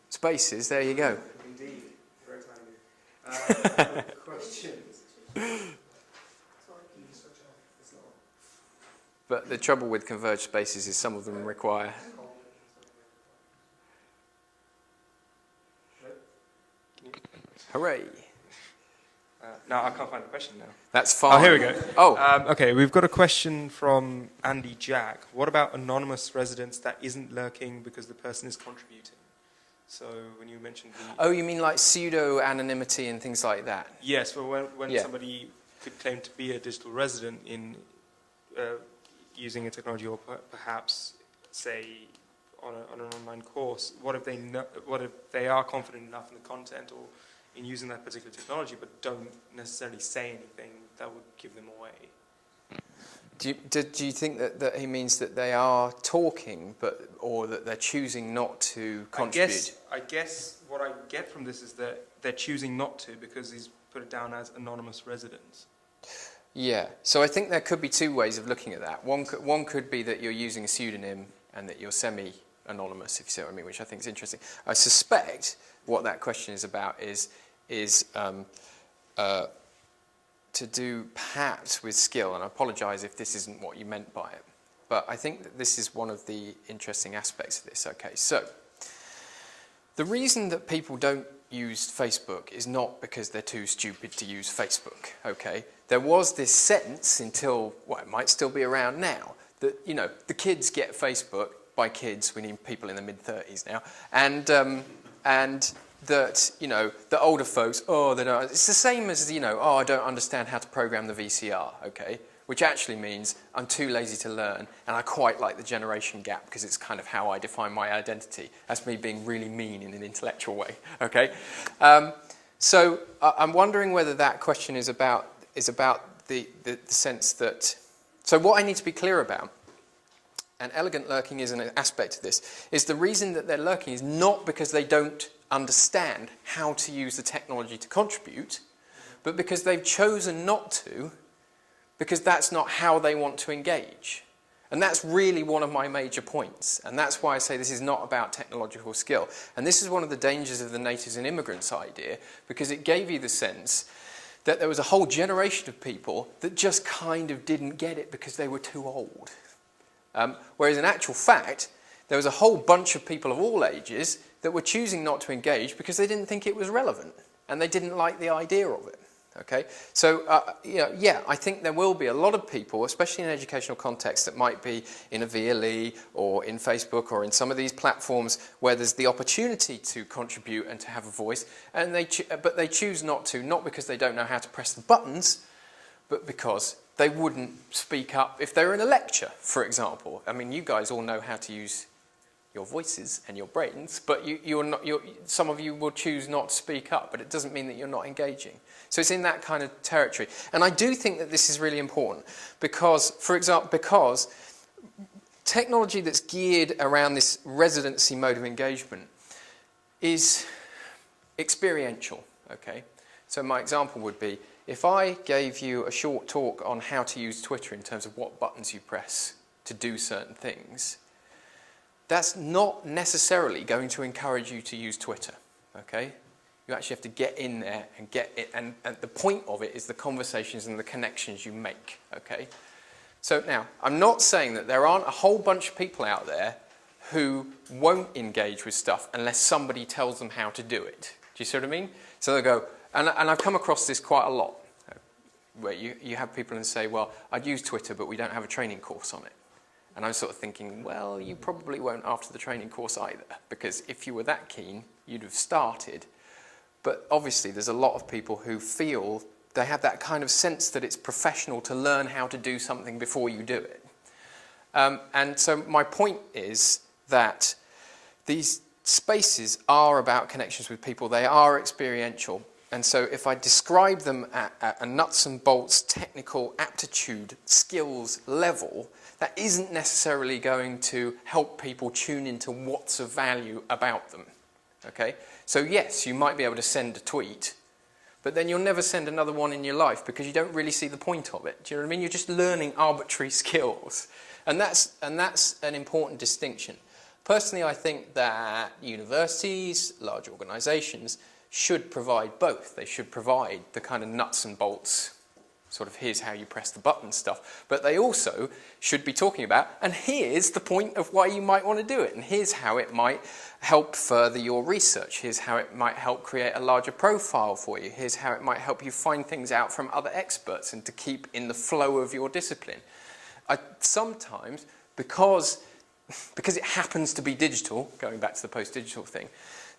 spaces, there you go. Indeed, very timely. Questions? But the trouble with converged spaces is some of them require... Hooray. No, I can't find the question now. That's fine. Oh, here we go. Oh. Okay, we've got a question from Andy Jack. What about anonymous residence that isn't lurking because the person is contributing? So when you mentioned the... Oh, you mean like pseudo-anonymity and things like that? Yes, well, when somebody could claim to be a digital resident in using a technology, or perhaps, say, on an online course, what if they are confident enough in the content or in using that particular technology, but don't necessarily say anything that would give them away? Do you think that he means that they are talking, or that they're choosing not to contribute? I guess what I get from this is that they're choosing not to because put it down as anonymous residents. Yeah, so I think there could be two ways of looking at that. One could be that you're using a pseudonym and that you're semi-anonymous, if you see what I mean, which I think is interesting. I suspect what that question is about is to do perhaps with skill, and I apologise if this isn't what you meant by it, but I think that this is one of the interesting aspects of this. Okay, so the reason that people don't use Facebook is not because they're too stupid to use Facebook, okay? There was this sense until, well, it might still be around now, that, you know, the kids get Facebook. By kids, we need people in the mid-30s now, and that, you know, the older folks, oh, they don't, it's the same as, you know, oh, I don't understand how to program the VCR, okay? Which actually means I'm too lazy to learn, and I quite like the generation gap because it's kind of how I define my identity. That's me being really mean in an intellectual way, okay? So I'm wondering whether that question is about the sense that, so what I need to be clear about, and elegant lurking is an aspect of this, is the reason that they're lurking is not because they don't understand how to use the technology to contribute, but because they've chosen not to, because that's not how they want to engage. And that's really one of my major points. And that's why I say this is not about technological skill. And this is one of the dangers of the natives and immigrants idea, because it gave you the sense that there was a whole generation of people that just kind of didn't get it because they were too old. Whereas in actual fact, there was a whole bunch of people of all ages that were choosing not to engage because they didn't think it was relevant and they didn't like the idea of it. Okay, so you know, yeah, I think there will be a lot of people, especially in an educational context, that might be in a VLE or in Facebook or in some of these platforms where there's the opportunity to contribute and to have a voice, and but they choose not to, not because they don't know how to press the buttons, but because they wouldn't speak up if they were in a lecture, for example. I mean, you guys all know how to use your voices and your brains, but some of you will choose not to speak up, but it doesn't mean that you're not engaging. So it's in that kind of territory. And I do think that this is really important because, for example, because technology that's geared around this residency mode of engagement is experiential, okay? So my example would be, if I gave you a short talk on how to use Twitter in terms of what buttons you press to do certain things, that's not necessarily going to encourage you to use Twitter, okay? You actually have to get in there and get it, and the point of it is the conversations and the connections you make, okay? So now, I'm not saying that there aren't a whole bunch of people out there who won't engage with stuff unless somebody tells them how to do it. Do you see what I mean? So they go, and I've come across this quite a lot, where you have people and say, well, I'd use Twitter, but we don't have a training course on it. And I'm sort of thinking, well, you probably won't after the training course either, because if you were that keen, you'd have started. But obviously, there's a lot of people who feel they have that kind of sense that it's professional to learn how to do something before you do it. And so my point is that these spaces are about connections with people. They are experiential. And so if I describe them at a nuts and bolts technical aptitude skills level, that isn't necessarily going to help people tune into what's of value about them. Okay? So yes, you might be able to send a tweet, but then you'll never send another one in your life because you don't really see the point of it. Do you know what I mean? You're just learning arbitrary skills. And that's an important distinction. Personally, I think that universities, large organisations, should provide both. They should provide the kind of nuts and bolts, sort of here's how you press the button stuff, but they also should be talking about, and here's the point of why you might want to do it, and here's how it might help further your research, here's how it might help create a larger profile for you, here's how it might help you find things out from other experts and to keep in the flow of your discipline. Sometimes, because it happens to be digital, going back to the post-digital thing,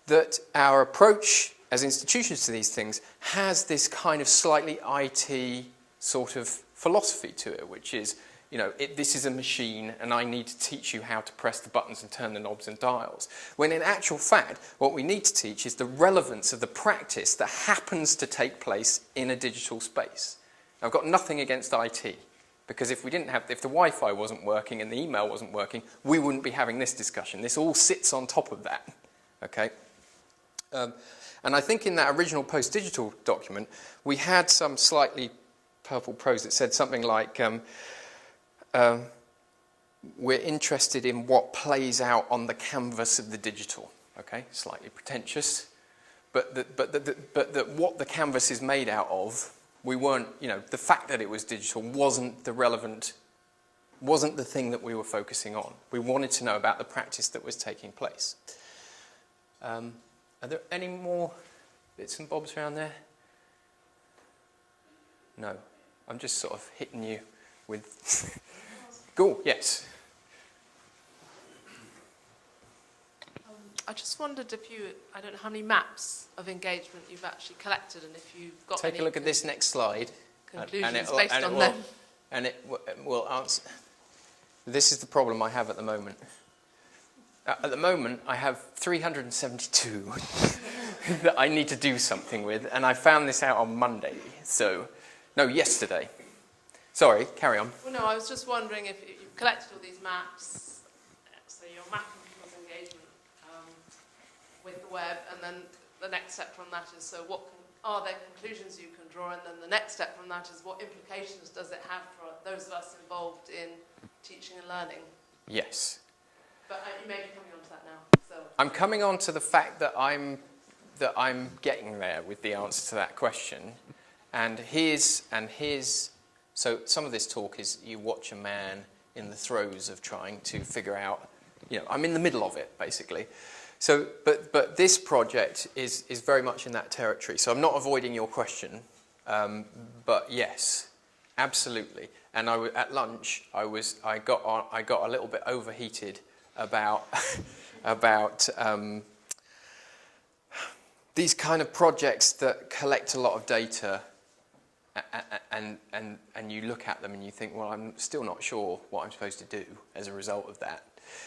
that our approach as institutions to these things has this kind of slightly IT sort of philosophy to it, which is, you know, this is a machine and I need to teach you how to press the buttons and turn the knobs and dials. When in actual fact, what we need to teach is the relevance of the practice that happens to take place in a digital space. Now, I've got nothing against IT, because if the Wi-Fi wasn't working and the email wasn't working, we wouldn't be having this discussion. This all sits on top of that, okay? And I think in that original post-digital document, we had some slightly purple prose that said something like, we're interested in what plays out on the canvas of the digital. Okay, slightly pretentious, but that what the canvas is made out of, we weren't, the fact that it was digital wasn't the thing that we were focusing on. We wanted to know about the practice that was taking place. Are there any more bits and bobs around there? No. I'm just sort of hitting you with... Cool, yes. I just wondered if I don't know how many maps of engagement you've actually collected, and if you've got Take a look at this next slide. Conclusions based on them. And it will answer... This is the problem I have at the moment. At the moment, I have 372 that I need to do something with, and I found this out on Monday, yesterday. Sorry, carry on. Well, no, I was just wondering if you've collected all these maps, so you're mapping people's engagement with the web, and then the next step from that is, so what are there conclusions you can draw, and then the next step from that is what implications does it have for those of us involved in teaching and learning? Yes. But you may be coming on to that now. So I'm coming on to the fact that I'm getting there with the answer to that question. So some of this talk is you watch a man in the throes of trying to figure out, I'm in the middle of it, basically. So, but this project is very much in that territory. So I'm not avoiding your question, but yes, absolutely. And at lunch, I got a little bit overheated about these kind of projects that collect a lot of data, and you look at them and you think, well, I'm still not sure what I'm supposed to do as a result of that.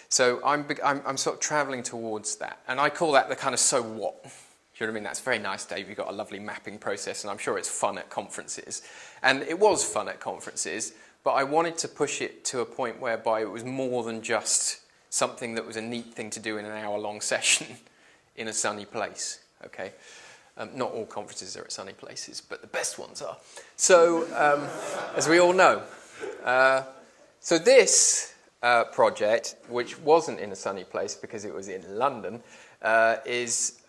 So I'm sort of travelling towards that, and I call that the kind of so what. Do you know what I mean? That's very nice, Dave. You've got a lovely mapping process, and I'm sure it's fun at conferences. And it was fun at conferences, but I wanted to push it to a point whereby it was more than just something that was a neat thing to do in an hour-long session in a sunny place. Okay, not all conferences are at sunny places, but the best ones are. So, as we all know, so this project, which wasn't in a sunny place because it was in London, is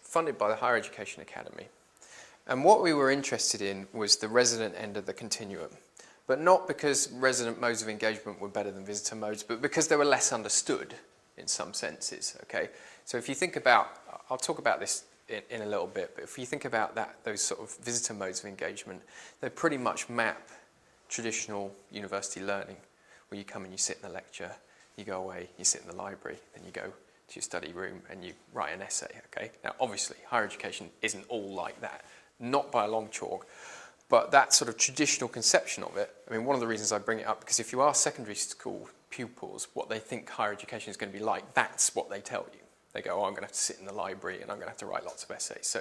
funded by the Higher Education Academy. And what we were interested in was the resident end of the continuum. But not because resident modes of engagement were better than visitor modes, but because they were less understood in some senses, okay? So if you think about, I'll talk about this in a little bit, but if you think about those sort of visitor modes of engagement, they pretty much map traditional university learning, where you come and you sit in the lecture, you go away, you sit in the library, then you go to your study room and you write an essay, okay? Now, obviously, higher education isn't all like that, not by a long chalk. But that sort of traditional conception of it, I mean, one of the reasons I bring it up, because if you ask secondary school pupils what they think higher education is going to be like, that's what they tell you. They go, oh, I'm going to have to sit in the library and I'm going to have to write lots of essays.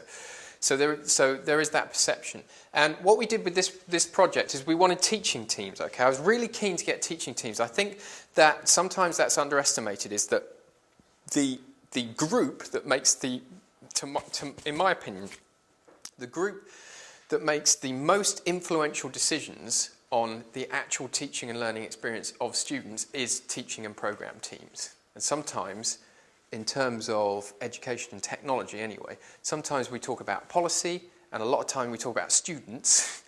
So there is that perception. And what we did with this project is we wanted teaching teams, okay? I was really keen to get teaching teams. I think that sometimes that's underestimated, is that the group that makes in my opinion, the group that makes the most influential decisions on the actual teaching and learning experience of students is teaching and program teams. And sometimes, in terms of education and technology anyway, sometimes we talk about policy, and a lot of time we talk about students,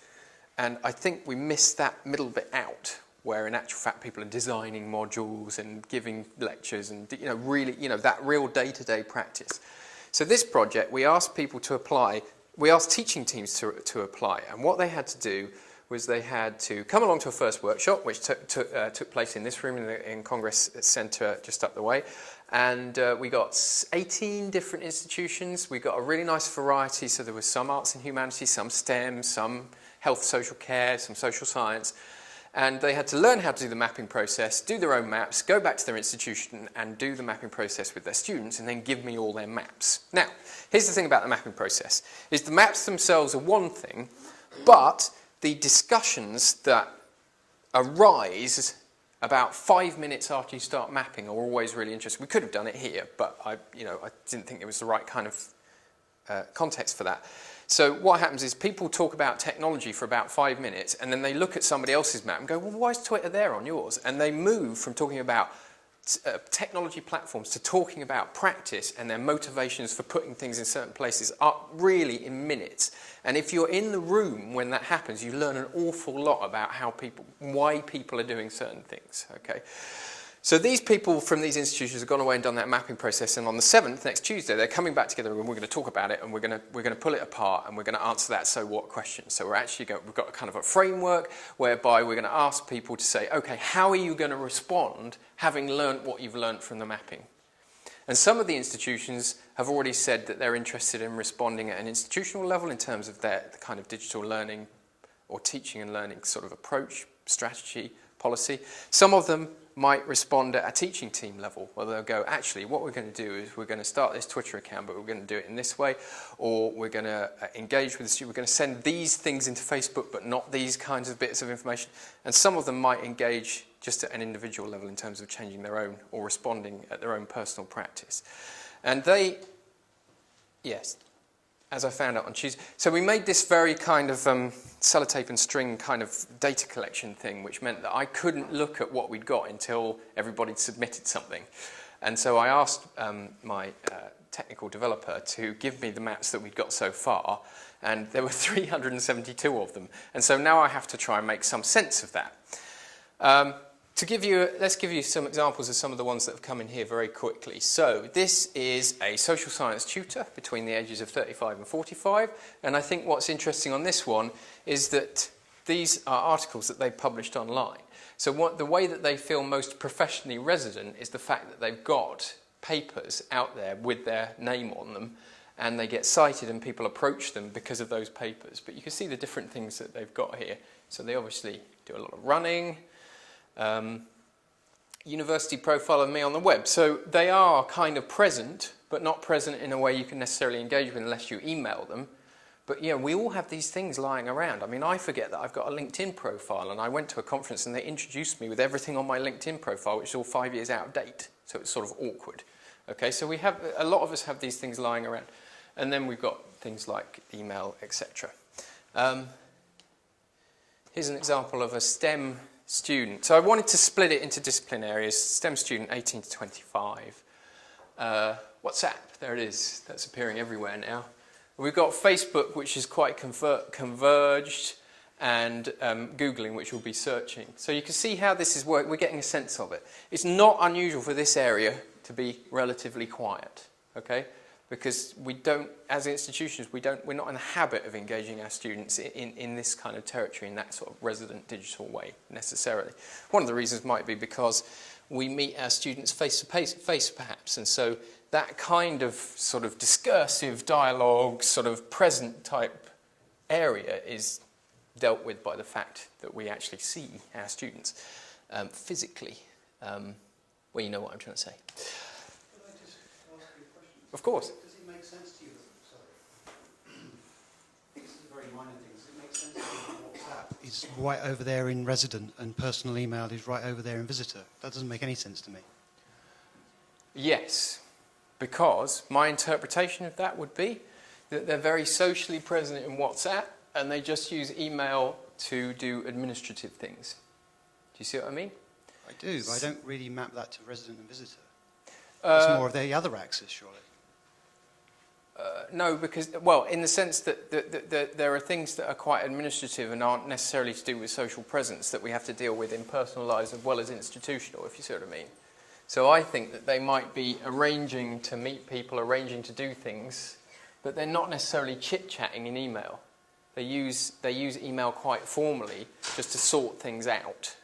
and I think we miss that middle bit out, where in actual fact people are designing modules and giving lectures and really that real day-to-day practice. So this project, we asked people to apply. We asked teaching teams to apply, and what they had to do was they had to come along to a first workshop, which took place in this room in Congress Centre just up the way, and we got 18 different institutions. We got a really nice variety, so there was some arts and humanities, some STEM, some health, social care, some social science, and they had to learn how to do the mapping process, do their own maps, go back to their institution and do the mapping process with their students, and then give me all their maps. Now, here's the thing about the mapping process, is the maps themselves are one thing, but the discussions that arise about 5 minutes after you start mapping are always really interesting. We could have done it here, but I didn't think it was the right kind of context for that. So what happens is people talk about technology for about 5 minutes, and then they look at somebody else's map and go, well, why is Twitter there on yours? And they move from talking about technology platforms to talking about practice and their motivations for putting things in certain places up really in minutes. And if you're in the room when that happens, you learn an awful lot about why people are doing certain things. Okay. So these people from these institutions have gone away and done that mapping process, and on the 7th, next Tuesday, they're coming back together and we're going to talk about it, and we're going to pull it apart, and we're going to answer that so what question. So we've got kind of a framework whereby we're going to ask people to say, okay, how are you going to respond having learnt what you've learnt from the mapping? And some of the institutions have already said that they're interested in responding at an institutional level in terms of the kind of digital learning or teaching and learning sort of approach, strategy, policy. Some of them might respond at a teaching team level, where they'll go, actually, what we're going to do is we're going to start this Twitter account, but we're going to do it in this way, or we're going to engage with the student, we're going to send these things into Facebook, but not these kinds of bits of information. And some of them might engage just at an individual level in terms of changing their own or responding at their own personal practice. And they, yes, as I found out on Tuesday. So we made this very kind of sellotape and string kind of data collection thing, which meant that I couldn't look at what we'd got until everybody'd submitted something. And so I asked my technical developer to give me the maps that we'd got so far, and there were 372 of them. And so now I have to try and make some sense of that. Let's give you some examples of some of the ones that have come in here very quickly. So this is a social science tutor between the ages of 35 and 45. And I think what's interesting on this one is that these are articles that they published online. So the way that they feel most professionally resident is the fact that they've got papers out there with their name on them, and they get cited and people approach them because of those papers. But you can see the different things that they've got here. So they obviously do a lot of running. University profile of me on the web. So they are kind of present, but not present in a way you can necessarily engage with unless you email them. But yeah, we all have these things lying around. I mean, I forget that I've got a LinkedIn profile, and I went to a conference and they introduced me with everything on my LinkedIn profile, which is all 5 years out of date. So it's sort of awkward. Okay, so we have, a lot of us have these things lying around. And then we've got things like email, etc. Here's an example of a STEM student. So I wanted to split it into discipline areas. STEM student, 18 to 25. WhatsApp, there it is. That's appearing everywhere now. We've got Facebook, which is quite converged, and Googling, which will be searching. So you can see how this is working. We're getting a sense of it. It's not unusual for this area to be relatively quiet, okay? Because we don't, as institutions, we're not in the habit of engaging our students in this kind of territory, in that sort of resident digital way, necessarily. One of the reasons might be because we meet our students face to face, perhaps, and so that kind of sort of discursive dialogue, sort of present type area is dealt with by the fact that we actually see our students physically. Well, you know what I'm trying to say. Could I just ask you a question? Of course. Does it make sense to you that, this is a very minor thing, does it make sense to you that WhatsApp is right over there in resident and personal email is right over there in visitor? That doesn't make any sense to me. Yes, because my interpretation of that would be that they're very socially present in WhatsApp and they just use email to do administrative things. Do you see what I mean? I do, but I don't really map that to resident and visitor. It's more of the other axis, surely. No, because, well, in the sense that there are things that are quite administrative and aren't necessarily to do with social presence that we have to deal with in personal lives as well as institutional, if you see what I mean. So I think that they might be arranging to meet people, arranging to do things, but they're not necessarily chit-chatting in email. They use email quite formally just to sort things out,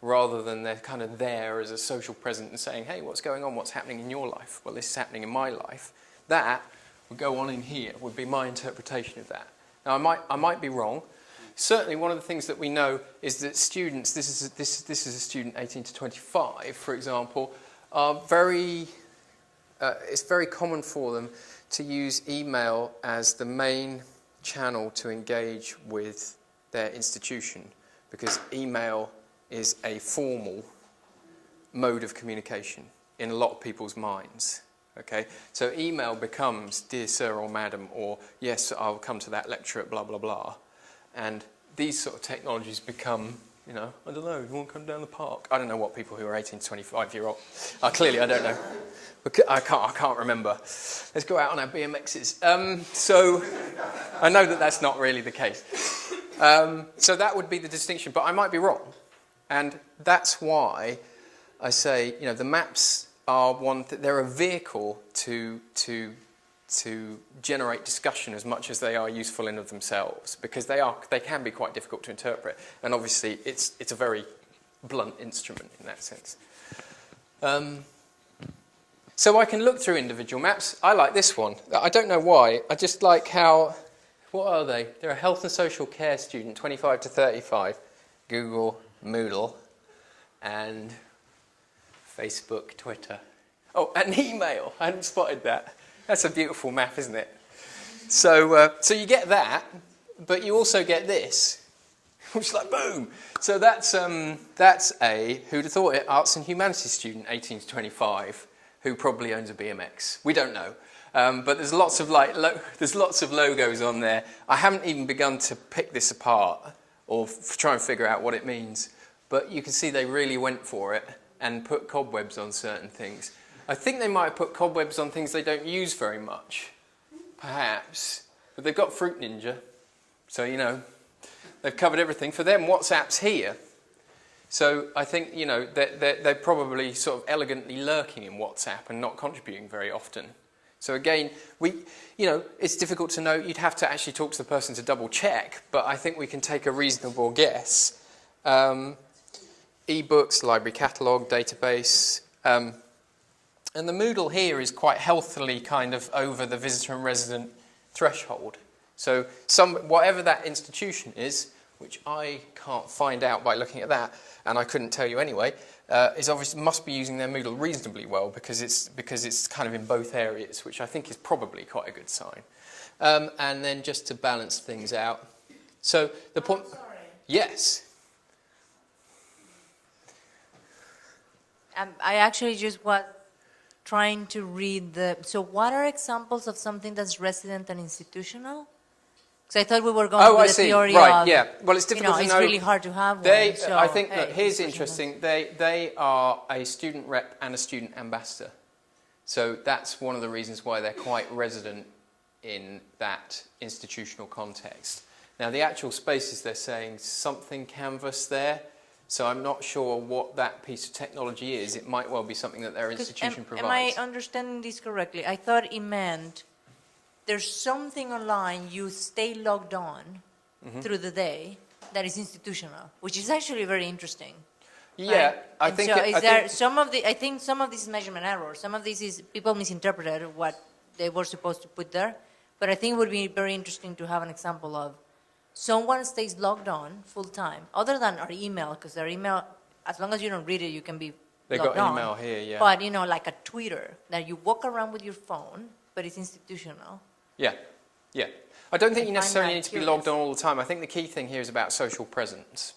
rather than they're kind of there as a social presence and saying, hey, what's going on? What's happening in your life? Well, this is happening in my life. That would go on in here, would be my interpretation of that. Now, I might be wrong. Certainly, one of the things that we know is that students, this is a student 18 to 25, for example, are it's very common for them to use email as the main channel to engage with their institution, because email is a formal mode of communication in a lot of people's minds. Okay, so email becomes dear sir or madam, or yes, I'll come to that lecture at blah blah blah, and these sort of technologies become, you know, I don't know, you want to come down the park? I don't know what people who are 18 to 25-year-old. Clearly, I don't know. I can't remember. Let's go out on our BMXs. So I know that that's not really the case. So that would be the distinction, but I might be wrong, and that's why I say, you know, the maps are they're a vehicle to generate discussion as much as they are useful in of themselves, because they can be quite difficult to interpret, and obviously it's a very blunt instrument in that sense. So I can look through individual maps. I like this one. I don't know why. I just like how, what are they? They're a health and social care student, 25 to 35, Google, Moodle, and Facebook, Twitter. Oh, and email. I hadn't spotted that. That's a beautiful map, isn't it? So you get that, but you also get this, which is like boom. So that's a, who'd have thought it, arts and humanities student, 18 to 25, who probably owns a BMX. We don't know. But there's lots of logos on there. I haven't even begun to pick this apart or try and figure out what it means. But you can see they really went for it and put cobwebs on certain things. I think they might have put cobwebs on things they don't use very much, perhaps. But they've got Fruit Ninja, so, you know, they've covered everything. For them, WhatsApp's here. So I think, you know, they're probably sort of elegantly lurking in WhatsApp and not contributing very often. So again, you know, it's difficult to know. You'd have to actually talk to the person to double check, but I think we can take a reasonable guess. E-books, library catalogue, database. And the Moodle here is quite healthily kind of over the visitor and resident threshold. So whatever that institution is, which I can't find out by looking at that, and I couldn't tell you anyway, is obviously must be using their Moodle reasonably well because it's kind of in both areas, which I think is probably quite a good sign. And then just to balance things out, so the point. Sorry. Yes. I actually just was trying to read so what are examples of something that's resident and institutional? Because I thought we were going with the theory right, of, yeah. Well, it's difficult to know. It's really hard to have one. So, I think, look, here's interesting. They are a student rep and a student ambassador. So that's one of the reasons why they're quite resident in that institutional context. Now, the actual spaces, they're saying something Canvas there. So I'm not sure what that piece of technology is. It might well be something that their institution provides. Am I understanding this correctly? I thought it meant there's something online you stay logged on through the day that is institutional, which is actually very interesting. Yeah, right? I think. I think some of this is measurement error. Some of this is people misinterpreted what they were supposed to put there. But I think it would be very interesting to have an example of someone stays logged on full time, other than our email, because our email, as long as you don't read it, you can be They've logged got on. email here, yeah. But, you know, like a Twitter, that you walk around with your phone, but it's institutional. Yeah, yeah. I don't think you necessarily need to be logged curious. on all the time. I think the key thing here is about social presence.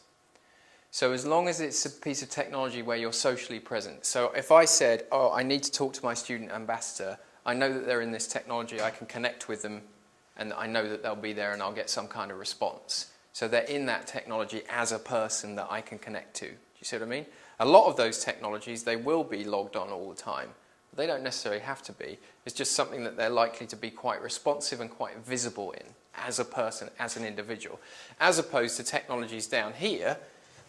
So as long as it's a piece of technology where you're socially present. So if I said, oh, I need to talk to my student ambassador, I know that they're in this technology, I can connect with them, and I know that they'll be there and I'll get some kind of response. So they're in that technology as a person that I can connect to. Do you see what I mean? A lot of those technologies, they will be logged on all the time. They don't necessarily have to be. It's just something that they're likely to be quite responsive and quite visible in as a person, as an individual. As opposed to technologies down here,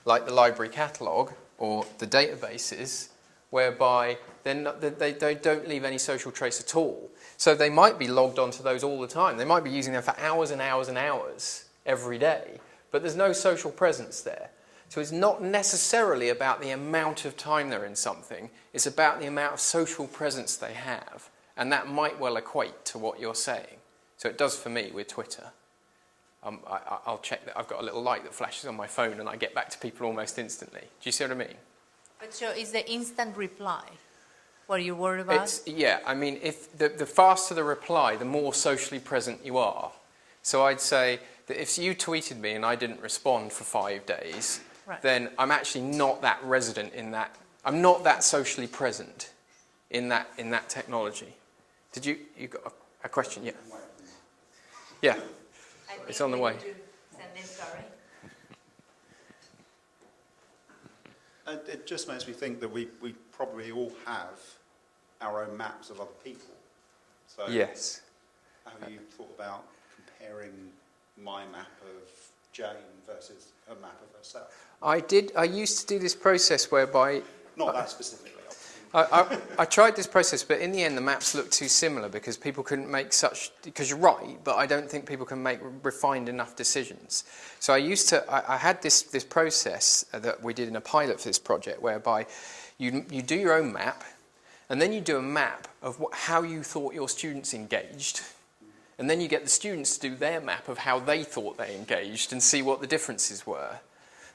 like the library catalogue or the databases, whereby they don't leave any social trace at all. So they might be logged onto those all the time. They might be using them for hours and hours and hours every day, but there's no social presence there. So it's not necessarily about the amount of time they're in something, it's about the amount of social presence they have. And that might well equate to what you're saying. So it does for me with Twitter. I'll check that. I've got a little light that flashes on my phone and I get back to people almost instantly. Do you see what I mean? But so is the instant reply what you're worried about? Yeah, I mean, if the faster the reply, the more socially present you are. So I'd say that if you tweeted me and I didn't respond for 5 days, right. then I'm actually not that resident in that I'm not that socially present in that technology. Did you got a question? Yeah. Yeah. It's on the way. It just makes me think that we probably all have our own maps of other people. So yes. Have you thought about comparing my map of Jane versus her map of herself? I used to do this process whereby... Not that specifically. I tried this process, but in the end the maps looked too similar because people couldn't make such... Because you're right, but I don't think people can make refined enough decisions. So I had this process that we did in a pilot for this project whereby you do your own map, and then you do a map of how you thought your students engaged, and then you get the students to do their map of how they thought they engaged and see what the differences were.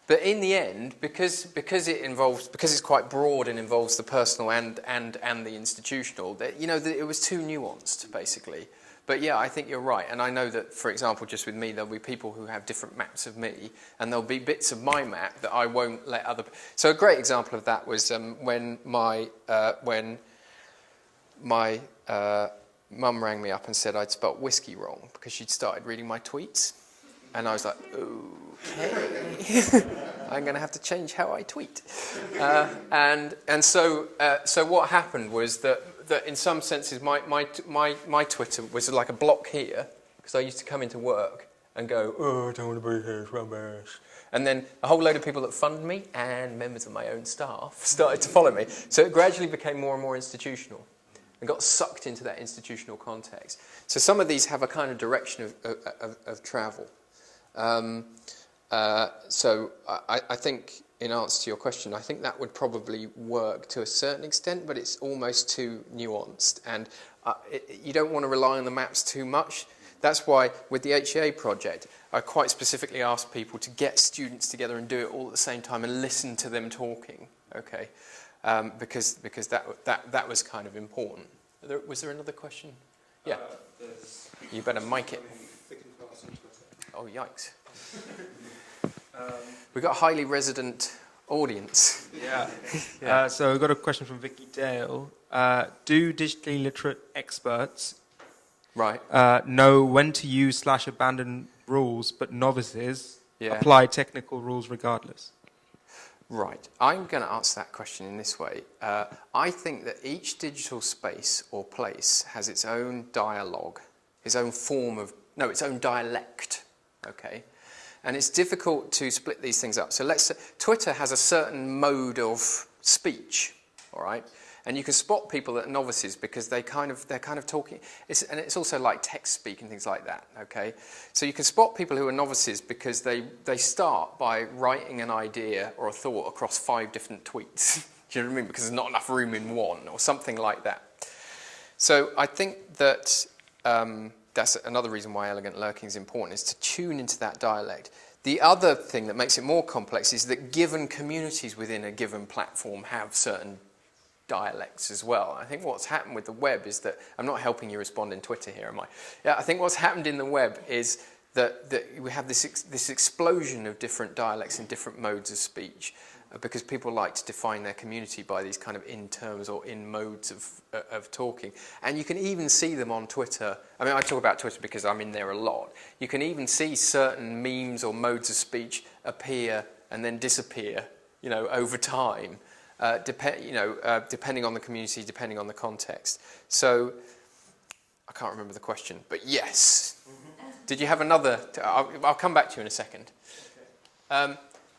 But in the end, because it's quite broad and involves the personal and the institutional, it was too nuanced, basically. But yeah, I think you're right. And I know that, for example, just with me, there'll be people who have different maps of me, and there'll be bits of my map that I won't let other... So a great example of that was when my mum rang me up and said I'd spelt whiskey wrong because she'd started reading my tweets. And I was like, okay, I'm going to have to change how I tweet. So what happened was that in some senses my Twitter was like a block here, because I used to come into work and go, oh, I don't want to be here, it's rubbish. And then a whole load of people that fund me and members of my own staff started to follow me. So it gradually became more and more institutional and got sucked into that institutional context. So some of these have a kind of direction of travel. So I think, in answer to your question, I think that would probably work to a certain extent, but it's almost too nuanced, and you don't want to rely on the maps too much. That's why with the HEA project, I quite specifically asked people to get students together and do it all at the same time and listen to them talking, okay? Because that was kind of important. Was there another question? Yeah. You better mic it. Oh, yikes. We've got a highly resident audience. Yeah. Yeah. So we've got a question from Vicky Dale. Do digitally literate experts know when to use /abandon rules, but novices apply technical rules regardless? Right. I'm going to answer that question in this way. I think that each digital space or place has its own dialogue, its own its own dialect, okay? And it's difficult to split these things up. So let's say Twitter has a certain mode of speech, all right? And you can spot people that are novices because they're kind of talking. And it's also like text speak and things like that, okay? So you can spot people who are novices because they start by writing an idea or a thought across 5 different tweets. Do you know what I mean? Because there's not enough room in one or something like that. So I think that that's another reason why elegant lurking is important, is to tune into that dialect. The other thing that makes it more complex is that given communities within a given platform have certain dialects as well. I think what's happened with the web is that, I'm not helping you respond in Twitter here, am I? Yeah, I think what's happened in the web is that we have this explosion of different dialects and different modes of speech, because people like to define their community by these kind of in terms or in modes of talking. And you can even see them on Twitter. I mean, I talk about Twitter because I'm in there a lot. You can even see certain memes or modes of speech appear and then disappear, over time. Depending on the community, depending on the context. So, I can't remember the question, but yes. Did you have another? I'll come back to you in a second.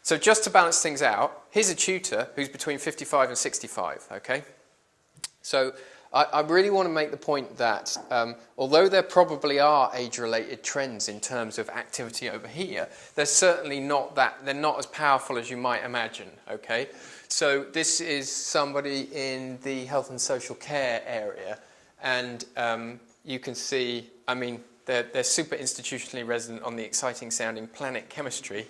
So just to balance things out, here's a tutor who's between 55 and 65, okay? So I really want to make the point that although there probably are age-related trends in terms of activity over here, they're certainly not they're not as powerful as you might imagine, okay? So this is somebody in the health and social care area, and you can see, I mean, they're super institutionally resident on the exciting sounding planet chemistry,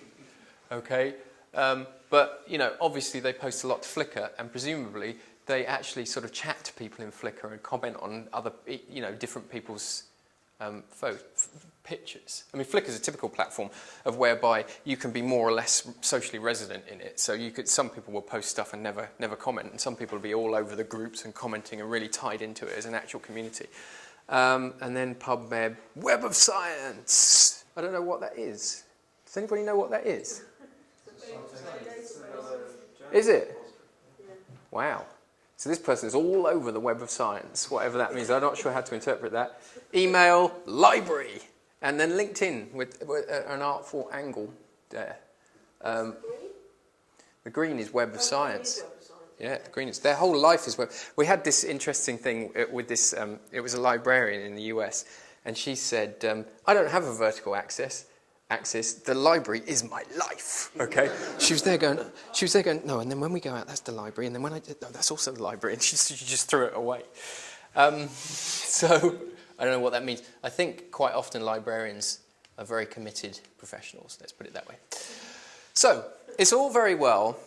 okay? But, obviously they post a lot to Flickr, and presumably they actually sort of chat to people in Flickr and comment on other, different people's pictures. I mean, Flickr is a typical platform of whereby you can be more or less socially resident in it. So some people will post stuff and never comment, and some people will be all over the groups and commenting and really tied into it as an actual community. And then PubMed, Web of Science. I don't know what that is. Does anybody know what that is? Is it? Wow. So this person is all over the Web of Science, whatever that means. I'm not sure how to interpret that. Email, library, and then LinkedIn with an artful angle there. The green is Web of Science. Yeah, the green is. Their whole life is web. We had this interesting thing with this. It was a librarian in the US, and she said, "I don't have a vertical axis. The library is my life." Okay. She was there going. No, and then when we go out, that's the library, and then when I did, no, that's also the library, and she just threw it away. So I don't know what that means. I think quite often librarians are very committed professionals. Let's put it that way. So it's all very well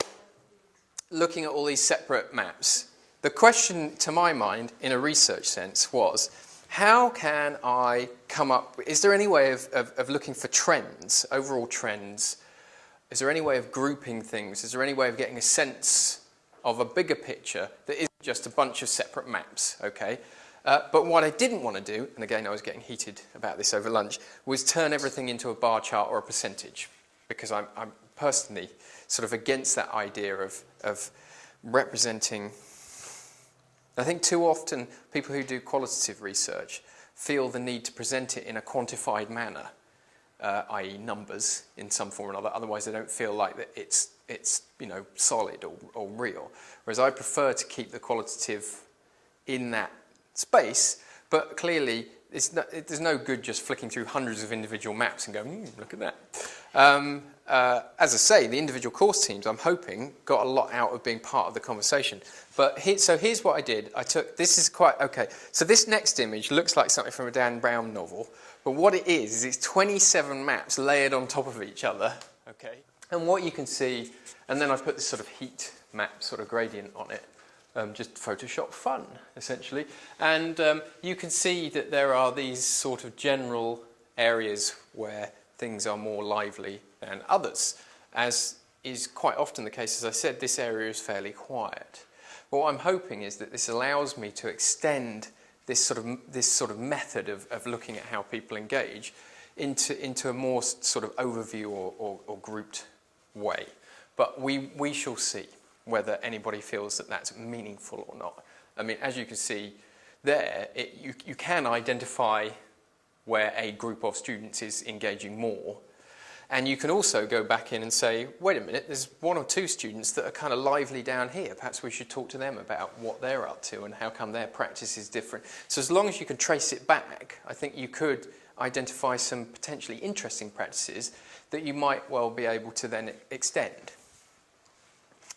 looking at all these separate maps. The question, to my mind, in a research sense, was, how can I come up, is there any way of looking for trends, overall trends? Is there any way of grouping things? Is there any way of getting a sense of a bigger picture that isn't just a bunch of separate maps, okay? But what I didn't want to do, and again I was getting heated about this over lunch, was turn everything into a bar chart or a percentage, because I'm personally sort of against that idea of representing. I think too often people who do qualitative research feel the need to present it in a quantified manner, i.e. numbers in some form or another. Otherwise they don't feel like that it's solid or real. Whereas I prefer to keep the qualitative in that space, but clearly there's no good just flicking through hundreds of individual maps and going, look at that. As I say, the individual course teams, I'm hoping, got a lot out of being part of the conversation. But so here's what I did. This is quite, okay, so this next image looks like something from a Dan Brown novel, but what it is it's 27 maps layered on top of each other, okay? And what you can see, and then I've put this sort of heat map sort of gradient on it, just Photoshop fun, essentially. And you can see that there are these sort of general areas where things are more lively than others. As is quite often the case, as I said, this area is fairly quiet. But what I'm hoping is that this allows me to extend this sort of method of looking at how people engage into a more sort of overview or grouped way. But we shall see whether anybody feels that that's meaningful or not. I mean, as you can see there, you can identify where a group of students is engaging more. And you can also go back in and say, wait a minute, there's one or two students that are kind of lively down here. Perhaps we should talk to them about what they're up to and how come their practice is different. So as long as you can trace it back, I think you could identify some potentially interesting practices that you might well be able to then extend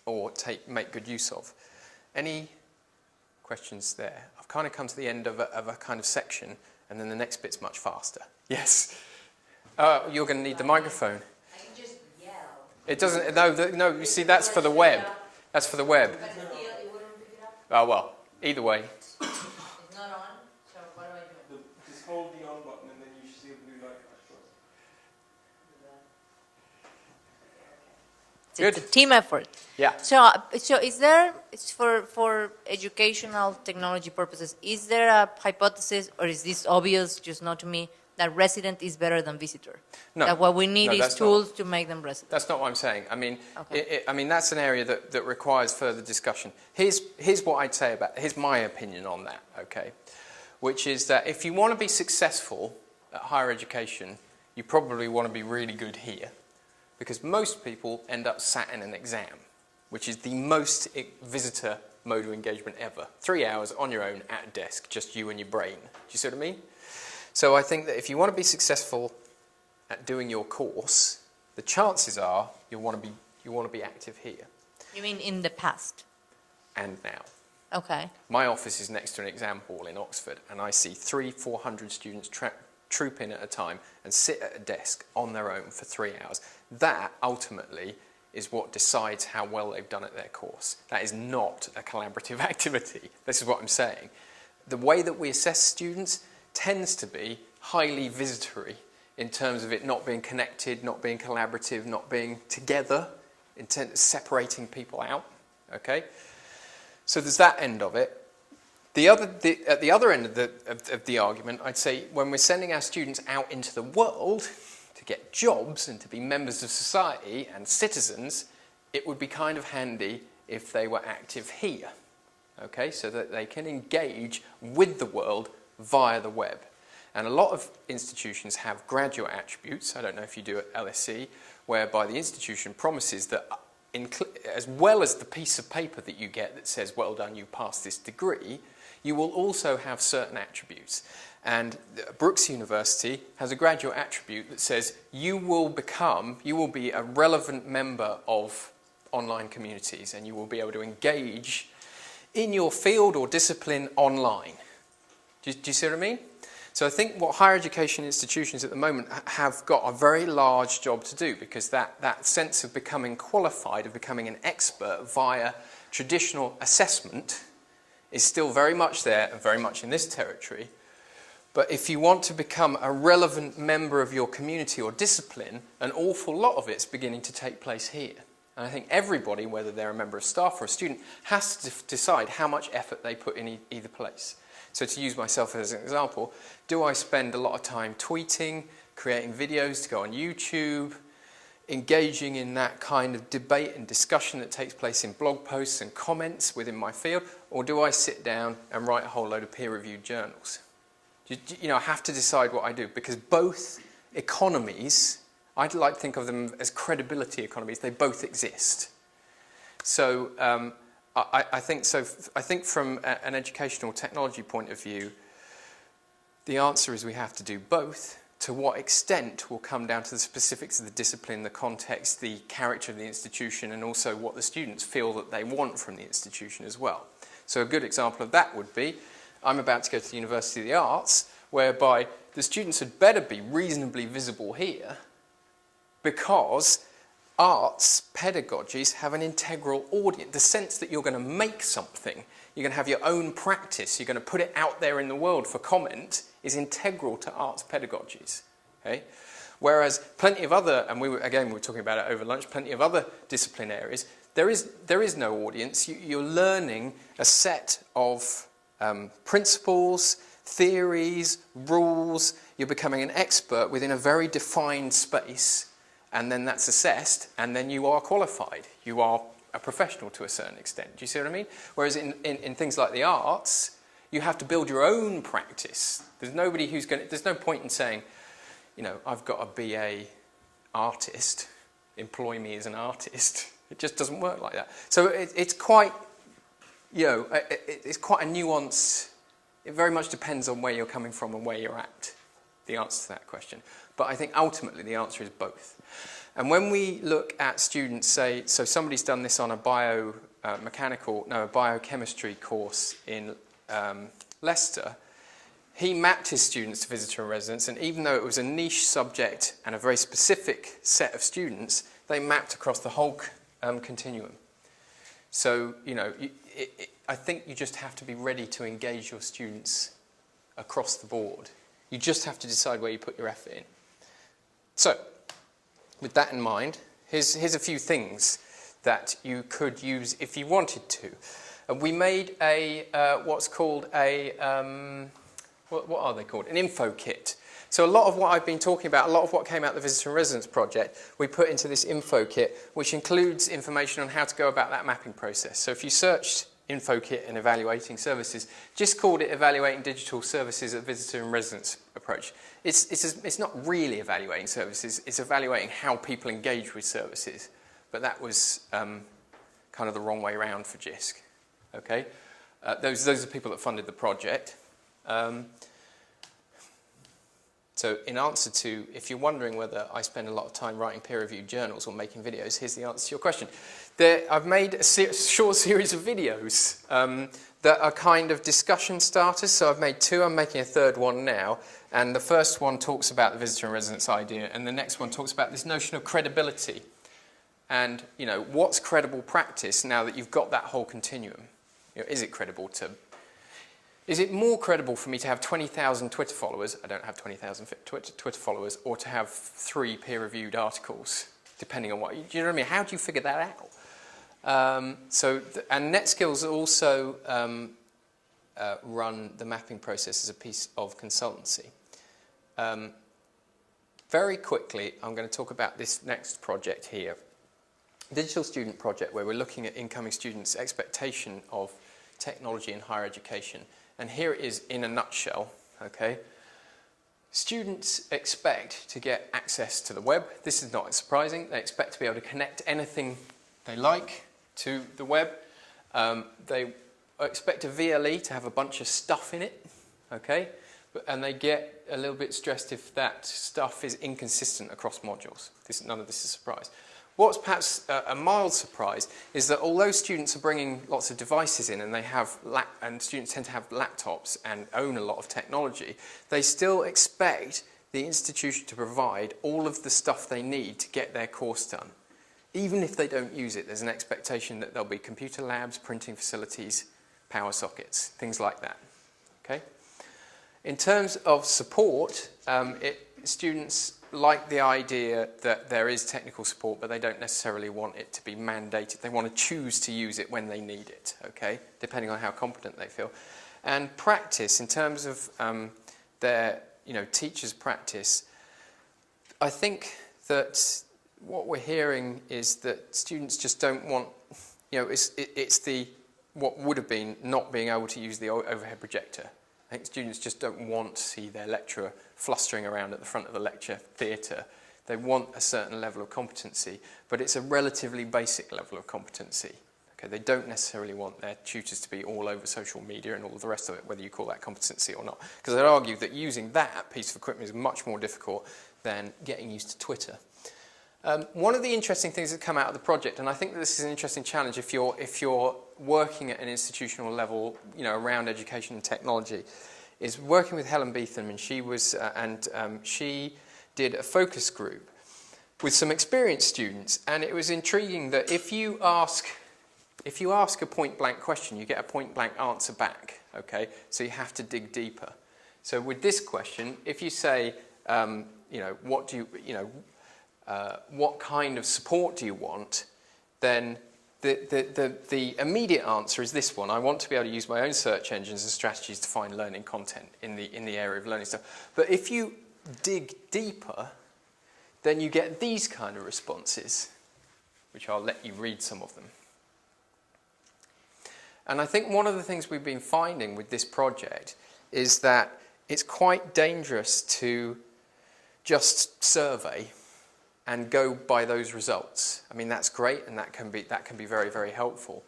or make good use of. Any questions there? I've kind of come to the end of a kind of section, and then the next bit's much faster. Yes? You're going to need the microphone. I can just yell. It doesn't, no, you see, that's for the web. That's for the web. But still, it wouldn't pick it up? Oh, well, either way. It's not on, so what do I do? Just hold the on button and then you should see a blue light flash across. It's a team effort. Yeah. So is there, it's for educational technology purposes, is there a hypothesis, or is this obvious, just not to me, that resident is better than visitor? No. That what we need No, is tools to make them resident? That's not what I'm saying. I mean, Okay. I mean that's an area that requires further discussion. Here's what I'd say here's my opinion on that, okay? Which is that if you want to be successful at higher education, you probably want to be really good here. Because most people end up sat in an exam, which is the most visitor mode of engagement ever. 3 hours on your own at a desk, just you and your brain. Do you see what I mean? So I think that if you want to be successful at doing your course, the chances are you want to be active here. You mean in the past? And now. Okay. My office is next to an exam hall in Oxford, and I see 300-400 students troop in at a time and sit at a desk on their own for 3 hours. That ultimately is what decides how well they've done at their course. That is not a collaborative activity. This is what I'm saying. The way that we assess students tends to be highly visitory in terms of it not being connected, not being collaborative, not being together, separating people out. Okay? So there's that end of it. At the other end of the argument, I'd say when we're sending our students out into the world to get jobs and to be members of society and citizens, it would be kind of handy if they were active here, okay, so that they can engage with the world via the web. And a lot of institutions have graduate attributes, I don't know if you do at LSE, whereby the institution promises that as well as the piece of paper that you get that says, well done, you passed this degree, you will also have certain attributes. And Brooks University has a graduate attribute that says you will be a relevant member of online communities and you will be able to engage in your field or discipline online. Do you see what I mean? So I think what higher education institutions at the moment have got a very large job to do, because that sense of becoming qualified, of becoming an expert via traditional assessment is still very much there and very much in this territory. But if you want to become a relevant member of your community or discipline, an awful lot of it's beginning to take place here. And I think everybody, whether they're a member of staff or a student, has to decide how much effort they put in either place. So to use myself as an example, do I spend a lot of time tweeting, creating videos to go on YouTube, engaging in that kind of debate and discussion that takes place in blog posts and comments within my field, or do I sit down and write a whole load of peer-reviewed journals? You know, I have to decide what I do, because both economies, I'd like to think of them as credibility economies, they both exist. So I think from an educational technology point of view, the answer is we have to do both. To what extent will come down to the specifics of the discipline, the context, the character of the institution, and also what the students feel that they want from the institution as well. So a good example of that would be, I'm about to go to the University of the Arts, whereby the students had better be reasonably visible here, because arts pedagogies have an integral audience. The sense that you're going to make something, you're going to have your own practice, you're going to put it out there in the world for comment, is integral to arts pedagogies. Okay? Whereas plenty of other, and we were talking about it over lunch, plenty of other discipline areas, there is no audience. You're learning a set of principles, theories, rules. You're becoming an expert within a very defined space, and then that's assessed, and then you are qualified. You are a professional to a certain extent. Do you see what I mean? Whereas in things like the arts, you have to build your own practice. There's no point in saying, you know, I've got a BA artist, employ me as an artist. It just doesn't work like that. So it's quite, you know, it's quite a nuance. It very much depends on where you're coming from and where you're at, the answer to that question. But I think ultimately the answer is both. And when we look at students, say, so somebody's done this on a biochemistry course in Leicester, he mapped his students to visitor and residents, and even though it was a niche subject and a very specific set of students, they mapped across the whole continuum. So, you know, I think you just have to be ready to engage your students across the board. You just have to decide where you put your effort in. So, with that in mind, here's a few things that you could use if you wanted to. We made what's called what are they called? An info kit. So a lot of what I've been talking about, a lot of what came out of the Visitor and Residence project, we put into this info kit, which includes information on how to go about that mapping process. So if you searched info kit and evaluating services, just called it evaluating digital services at Visitor and Residence approach. It's not really evaluating services, it's evaluating how people engage with services. But that was kind of the wrong way around for Jisc. Okay, those are people that funded the project. So in answer to, if you're wondering whether I spend a lot of time writing peer-reviewed journals or making videos, here's the answer to your question. I've made a short series of videos that are kind of discussion starters. So I've made two, I'm making a third one now. And the first one talks about the visitor and residence idea, and the next one talks about this notion of credibility. And, you know, what's credible practice now that you've got that whole continuum? You know, is it credible to Is it more credible for me to have 20,000 Twitter followers, I don't have 20,000 Twitter followers, or to have 3 peer-reviewed articles, depending on what, do you know what I mean? How do you figure that out? And NetSkills also run the mapping process as a piece of consultancy. Very quickly, I'm going to talk about this next project here. Digital Student Project, where we're looking at incoming students' expectation of technology in higher education. And here it is in a nutshell, okay? Students expect to get access to the web. This is not surprising. They expect to be able to connect anything they like to the web. They expect a VLE to have a bunch of stuff in it, okay? And they get a little bit stressed if that stuff is inconsistent across modules. None of this is a surprise. What's perhaps a mild surprise is that although students are bringing lots of devices in and students tend to have laptops and own a lot of technology, they still expect the institution to provide all of the stuff they need to get their course done. Even if they don't use it, there's an expectation that there'll be computer labs, printing facilities, power sockets, things like that. Okay? In terms of support, students like the idea that there is technical support, but they don't necessarily want it to be mandated. They want to choose to use it when they need it, okay, depending on how competent they feel. And practice, in terms of their teachers' practice, I think that what we're hearing is that students just don't want, it's the what would have been not being able to use the overhead projector. I think students just don't want to see their lecturer flustering around at the front of the lecture theatre. They want a certain level of competency, but it's a relatively basic level of competency. Okay, they don't necessarily want their tutors to be all over social media and all the rest of it, whether you call that competency or not. Because I'd argue that using that piece of equipment is much more difficult than getting used to Twitter. One of the interesting things that come out of the project, and I think that this is an interesting challenge if you're working at an institutional level, around education and technology, is working with Helen Beetham, and she did a focus group with some experienced students, and it was intriguing that if you ask a point-blank question, you get a point-blank answer back. Okay, so you have to dig deeper. So with this question, if you say, what kind of support do you want, then the immediate answer is this one. I want to be able to use my own search engines and strategies to find learning content in the area of learning stuff. But if you dig deeper, then you get these kind of responses, which I'll let you read some of them. And I think one of the things we've been finding with this project is that it's quite dangerous to just survey and go by those results. I mean, that's great, and that can be very, very helpful.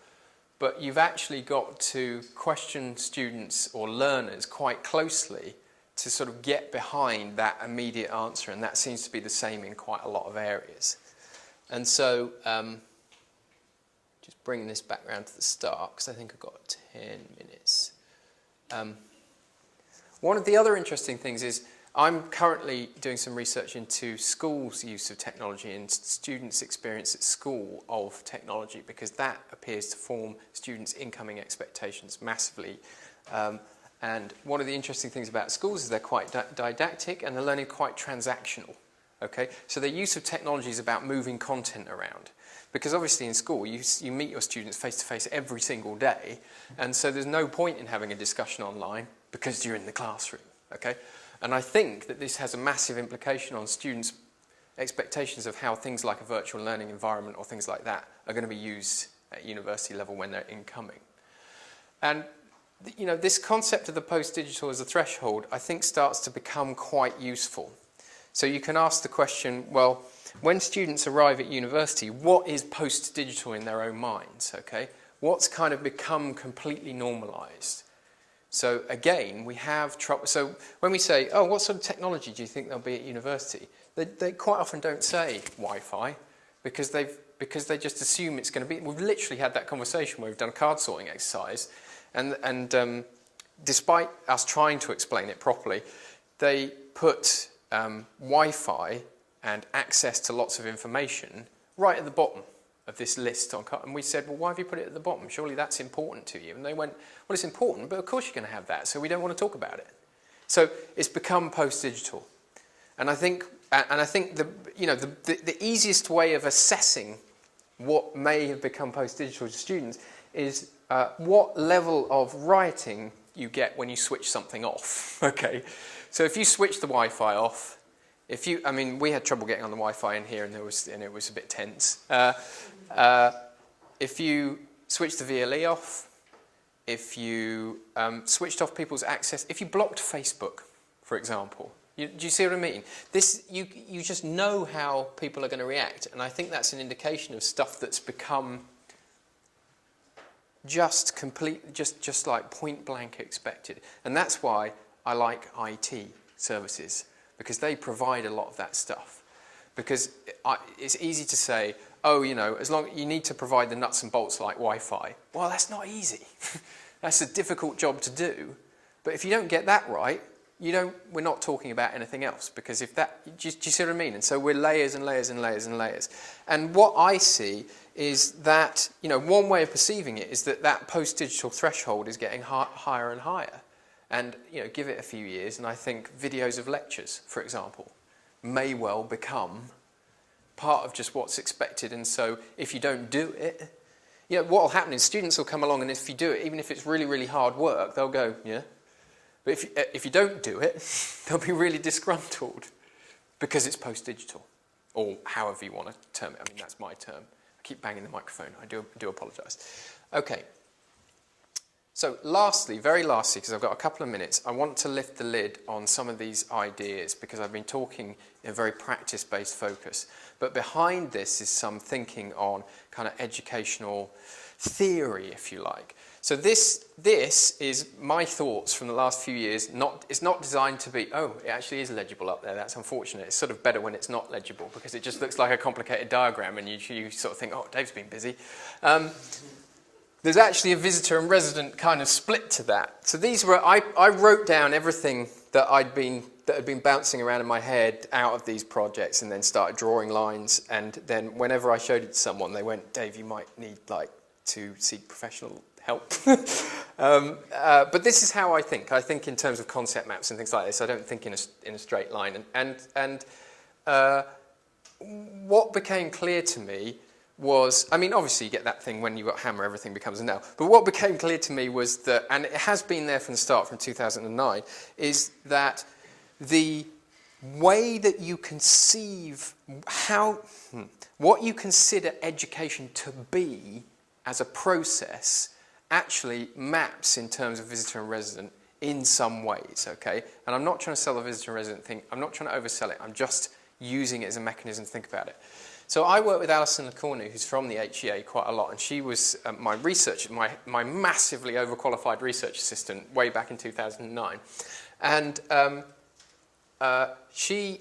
But you've actually got to question students or learners quite closely to sort of get behind that immediate answer, and that seems to be the same in quite a lot of areas. And so, just bringing this back round to the start, because I think I've got 10 minutes. One of the other interesting things is I'm currently doing some research into schools' use of technology and students' experience at school of technology, because that appears to form students' incoming expectations massively. And one of the interesting things about schools is they're quite didactic and they're learning quite transactional. Okay? So their use of technology is about moving content around. Because obviously in school you meet your students face-to-face every single day, and so there's no point in having a discussion online because you're in the classroom. Okay? And I think that this has a massive implication on students' expectations of how things like a virtual learning environment or things like that are going to be used at university level when they're incoming. And this concept of the post-digital as a threshold, I think, starts to become quite useful. So you can ask the question, well, when students arrive at university, what is post-digital in their own minds? Okay? What's kind of become completely normalized? So again, we have trouble. So when we say, oh, what sort of technology do you think there'll be at university? They quite often don't say Wi-Fi because they just assume it's going to be. We've literally had that conversation where we've done a card sorting exercise, and despite us trying to explain it properly, they put Wi-Fi and access to lots of information right at the bottom of this list on, and we said, well, why have you put it at the bottom? Surely that's important to you. And they went, well, it's important, but of course you're going to have that, so we don't want to talk about it. So it's become post-digital. And I think the easiest way of assessing what may have become post-digital to students is what level of writing you get when you switch something off. Okay, so if you switch the Wi-Fi off, we had trouble getting on the Wi-Fi in here, and it was a bit tense. If you switch the VLE off, if you switched off people's access, if you blocked Facebook, for example, do you see what I mean? You just know how people are going to react, and I think that's an indication of stuff that's become just like point blank expected, and that's why I like IT services, because they provide a lot of that stuff. Because it's easy to say, oh, as long you need to provide the nuts and bolts like Wi-Fi. Well, that's not easy. That's a difficult job to do. But if you don't get that right, we're not talking about anything else. Because do you see what I mean? And so we're layers and layers and layers and layers. And what I see is that, one way of perceiving it is that post-digital threshold is getting higher and higher. And, give it a few years, and I think videos of lectures, for example, may well become part of just what's expected. And so if you don't do it, what will happen is students will come along, and if you do it, even if it's really, really hard work, they'll go, yeah. But if you don't do it, they'll be really disgruntled because it's post-digital, or however you want to term it. I mean, that's my term. I keep banging the microphone. I do apologise. Okay. So lastly, very lastly, because I've got a couple of minutes, I want to lift the lid on some of these ideas, because I've been talking in a very practice-based focus. But behind this is some thinking on kind of educational theory, if you like. So this is my thoughts from the last few years. It's not designed to be, oh, it actually is legible up there. That's unfortunate. It's sort of better when it's not legible, because it just looks like a complicated diagram, and you sort of think, oh, Dave's been busy. There's actually a visitor and resident kind of split to that. So these were, I wrote down everything that had been bouncing around in my head out of these projects, and then started drawing lines. And then whenever I showed it to someone, they went, Dave, you might need to seek professional help. But this is how I think. I think in terms of concept maps and things like this. I don't think in a straight line. And what became clear to me was, obviously you get that thing when you've got hammer, everything becomes a nail. But what became clear to me was that, and it has been there from the start, from 2009, is that the way that you conceive what you consider education to be as a process actually maps in terms of visitor and resident in some ways, okay? And I'm not trying to sell the visitor and resident thing. I'm not trying to oversell it. I'm just using it as a mechanism to think about it. So I work with Alison Lecornu, who's from the HEA, quite a lot, and she was my massively overqualified research assistant way back in 2009. And she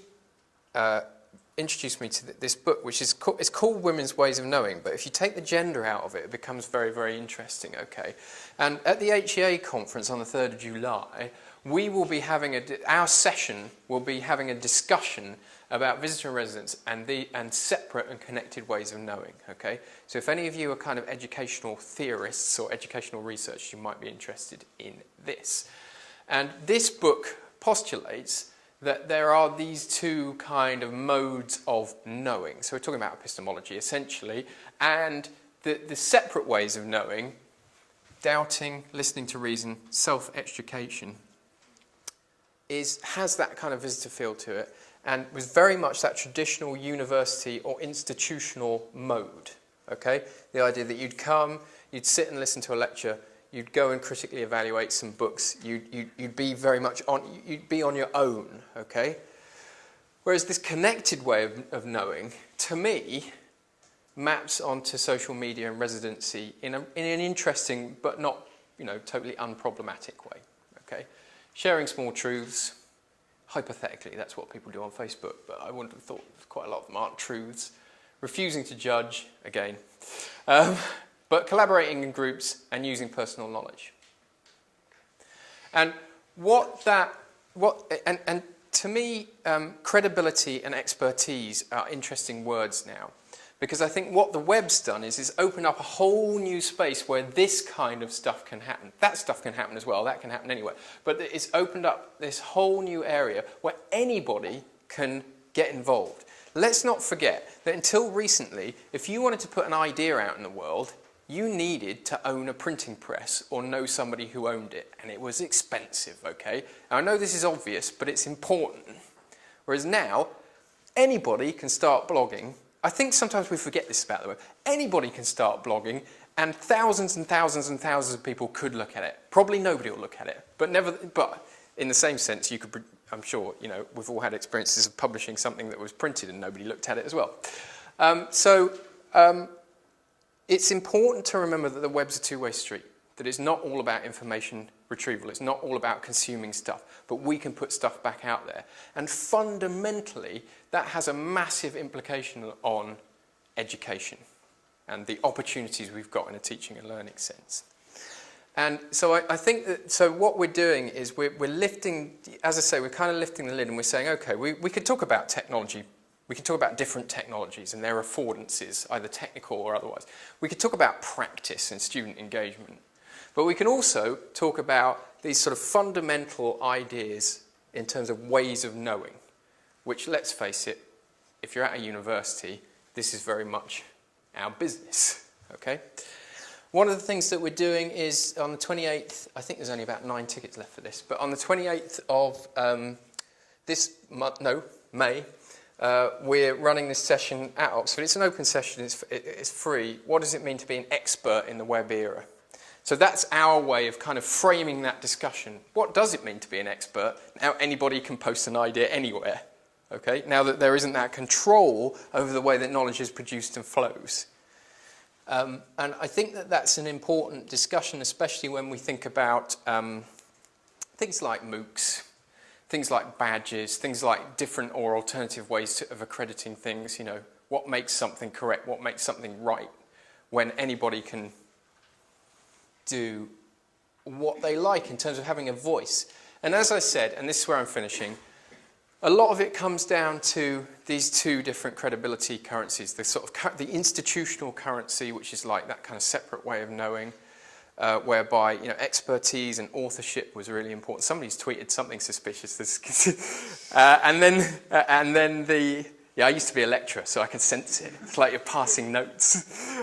introduced me to this book, which is it's called Women's Ways of Knowing, but if you take the gender out of it, it becomes very, very interesting, okay? And at the HEA conference on the 3rd of July, we will be having our session will be having a discussion about visitor and residents and separate and connected ways of knowing, okay? So if any of you are kind of educational theorists or educational researchers, you might be interested in this. And this book postulates that there are these two kind of modes of knowing. So we're talking about epistemology, essentially, and the separate ways of knowing, doubting, listening to reason, self-extrication, has that kind of visitor feel to it, and was very much that traditional university or institutional mode, okay? The idea that you'd come, you'd sit and listen to a lecture, you'd go and critically evaluate some books, you'd be very much you'd be on your own, okay? Whereas this connected way of knowing, to me, maps onto social media and residency in an interesting but not, totally unproblematic way, okay? Sharing small truths. Hypothetically, that's what people do on Facebook, but I wouldn't have thought quite a lot of them aren't truths. Refusing to judge, again. But collaborating in groups and using personal knowledge. And to me, credibility and expertise are interesting words now, Because I think what the web's done is open up a whole new space where this kind of stuff can happen. That stuff can happen as well, that can happen anywhere. But it's opened up this whole new area where anybody can get involved. Let's not forget that until recently, if you wanted to put an idea out in the world, you needed to own a printing press or know somebody who owned it, and it was expensive, okay? Now, I know this is obvious, but it's important. Whereas now, anybody can start blogging. I think sometimes we forget this about the web. Anybody can start blogging, and thousands and thousands and thousands of people could look at it. Probably nobody will look at it, but in the same sense, you could, I'm sure, you know, we've all had experiences of publishing something that was printed and nobody looked at it as well. It's important to remember that the web's a two-way street, that it's not all about information retrieval, it's not all about consuming stuff, but we can put stuff back out there. And fundamentally, that has a massive implication on education and the opportunities we've got in a teaching and learning sense. And so I think that, so what we're doing is we're lifting, as I say, we're kind of lifting the lid and we're saying, okay, we could talk about technology. We can talk about different technologies and their affordances, either technical or otherwise. We could talk about practice and student engagement. But we can also talk about these sort of fundamental ideas in terms of ways of knowing, which, let's face it, if you're at a university, this is very much our business, okay? One of the things that we're doing is on the 28th, I think there's only about 9 tickets left for this, but on the 28th of this month, no, May, we're running this session at Oxford. It's an open session, it's free. What does it mean to be an expert in the web era? So that's our way of kind of framing that discussion. What does it mean to be an expert? Now anybody can post an idea anywhere, okay? Now that there isn't that control over the way that knowledge is produced and flows. And I think that that's an important discussion, especially when we think about things like MOOCs, things like badges, things like different or alternative ways of accrediting things, you know, what makes something correct, what makes something right, when anybody can do what they like in terms of having a voice. And as I said, and this is where I'm finishing, a lot of it comes down to these two different credibility currencies, the sort of the institutional currency, which is like that kind of separate way of knowing, whereby, you know, expertise and authorship was really important. Somebody's tweeted something suspicious. And then the, yeah, I used to be a lecturer, so I can sense it. It's like you're passing notes.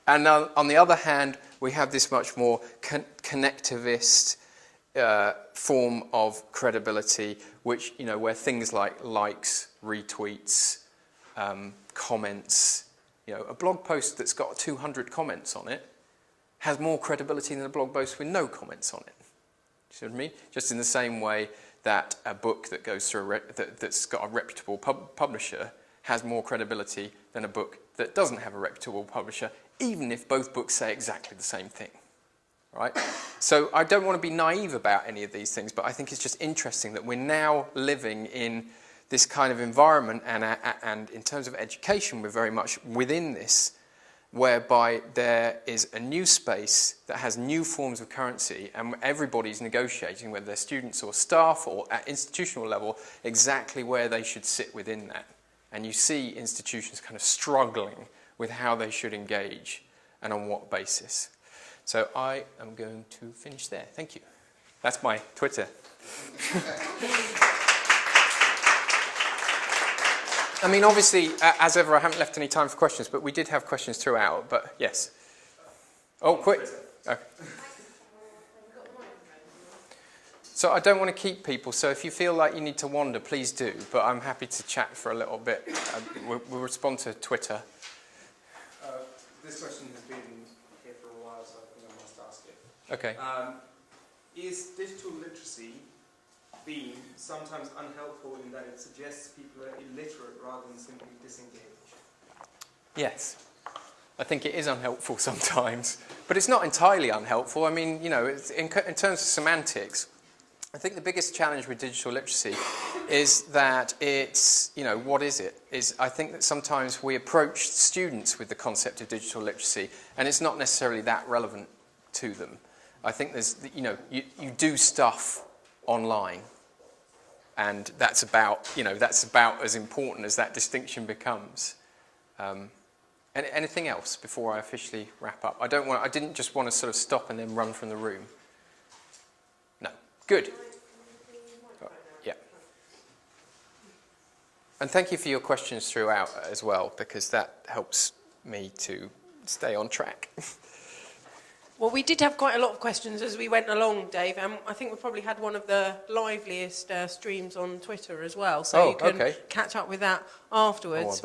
And on the other hand, we have this much more connectivist form of credibility, which, you know, where things like likes, retweets, comments, you know, a blog post that's got 200 comments on it has more credibility than a blog post with no comments on it. You see what I mean? Just in the same way that a book that goes through that's got a reputable publisher has more credibility than a book that doesn't have a reputable publisher, even if both books say exactly the same thing, right? So I don't want to be naive about any of these things, but I think it's just interesting that we're now living in this kind of environment, and in terms of education, we're very much within this, whereby there is a new space that has new forms of currency, and everybody's negotiating, whether they're students or staff or at institutional level, exactly where they should sit within that. And you see institutions kind of struggling with how they should engage and on what basis. So I am going to finish there. Thank you. That's my Twitter. I mean, obviously, as ever, I haven't left any time for questions, but we did have questions throughout. But yes. Oh, quick. Okay. So I don't want to keep people, so if you feel like you need to wander, please do. But I'm happy to chat for a little bit. We'll respond to Twitter. This question has been here for a while, so I think I must ask it. Okay. Is digital literacy being sometimes unhelpful in that it suggests people are illiterate rather than simply disengaged? Yes. I think it is unhelpful sometimes, but it's not entirely unhelpful. I mean, you know, in terms of semantics, I think the biggest challenge with digital literacy is that it's, you know, what is it? I think that sometimes we approach students with the concept of digital literacy and it's not necessarily that relevant to them. I think there's, you know, you do stuff online. And that's about as important as that distinction becomes. Anything else before I officially wrap up? I didn't just want to sort of stop and then run from the room. No. Good. Yeah. And thank you for your questions throughout as well, because that helps me to stay on track. Well, we did have quite a lot of questions as we went along, Dave, and I think we probably had one of the liveliest streams on Twitter as well, so you can catch up with that afterwards.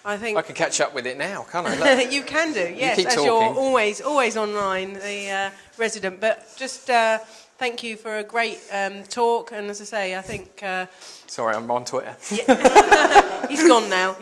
I think I can catch up with it now, can't I? You can do, yes, as talking. You're always online, the resident. But just thank you for a great talk, and as I say, I think... Sorry, I'm on Twitter. Yeah. He's gone now.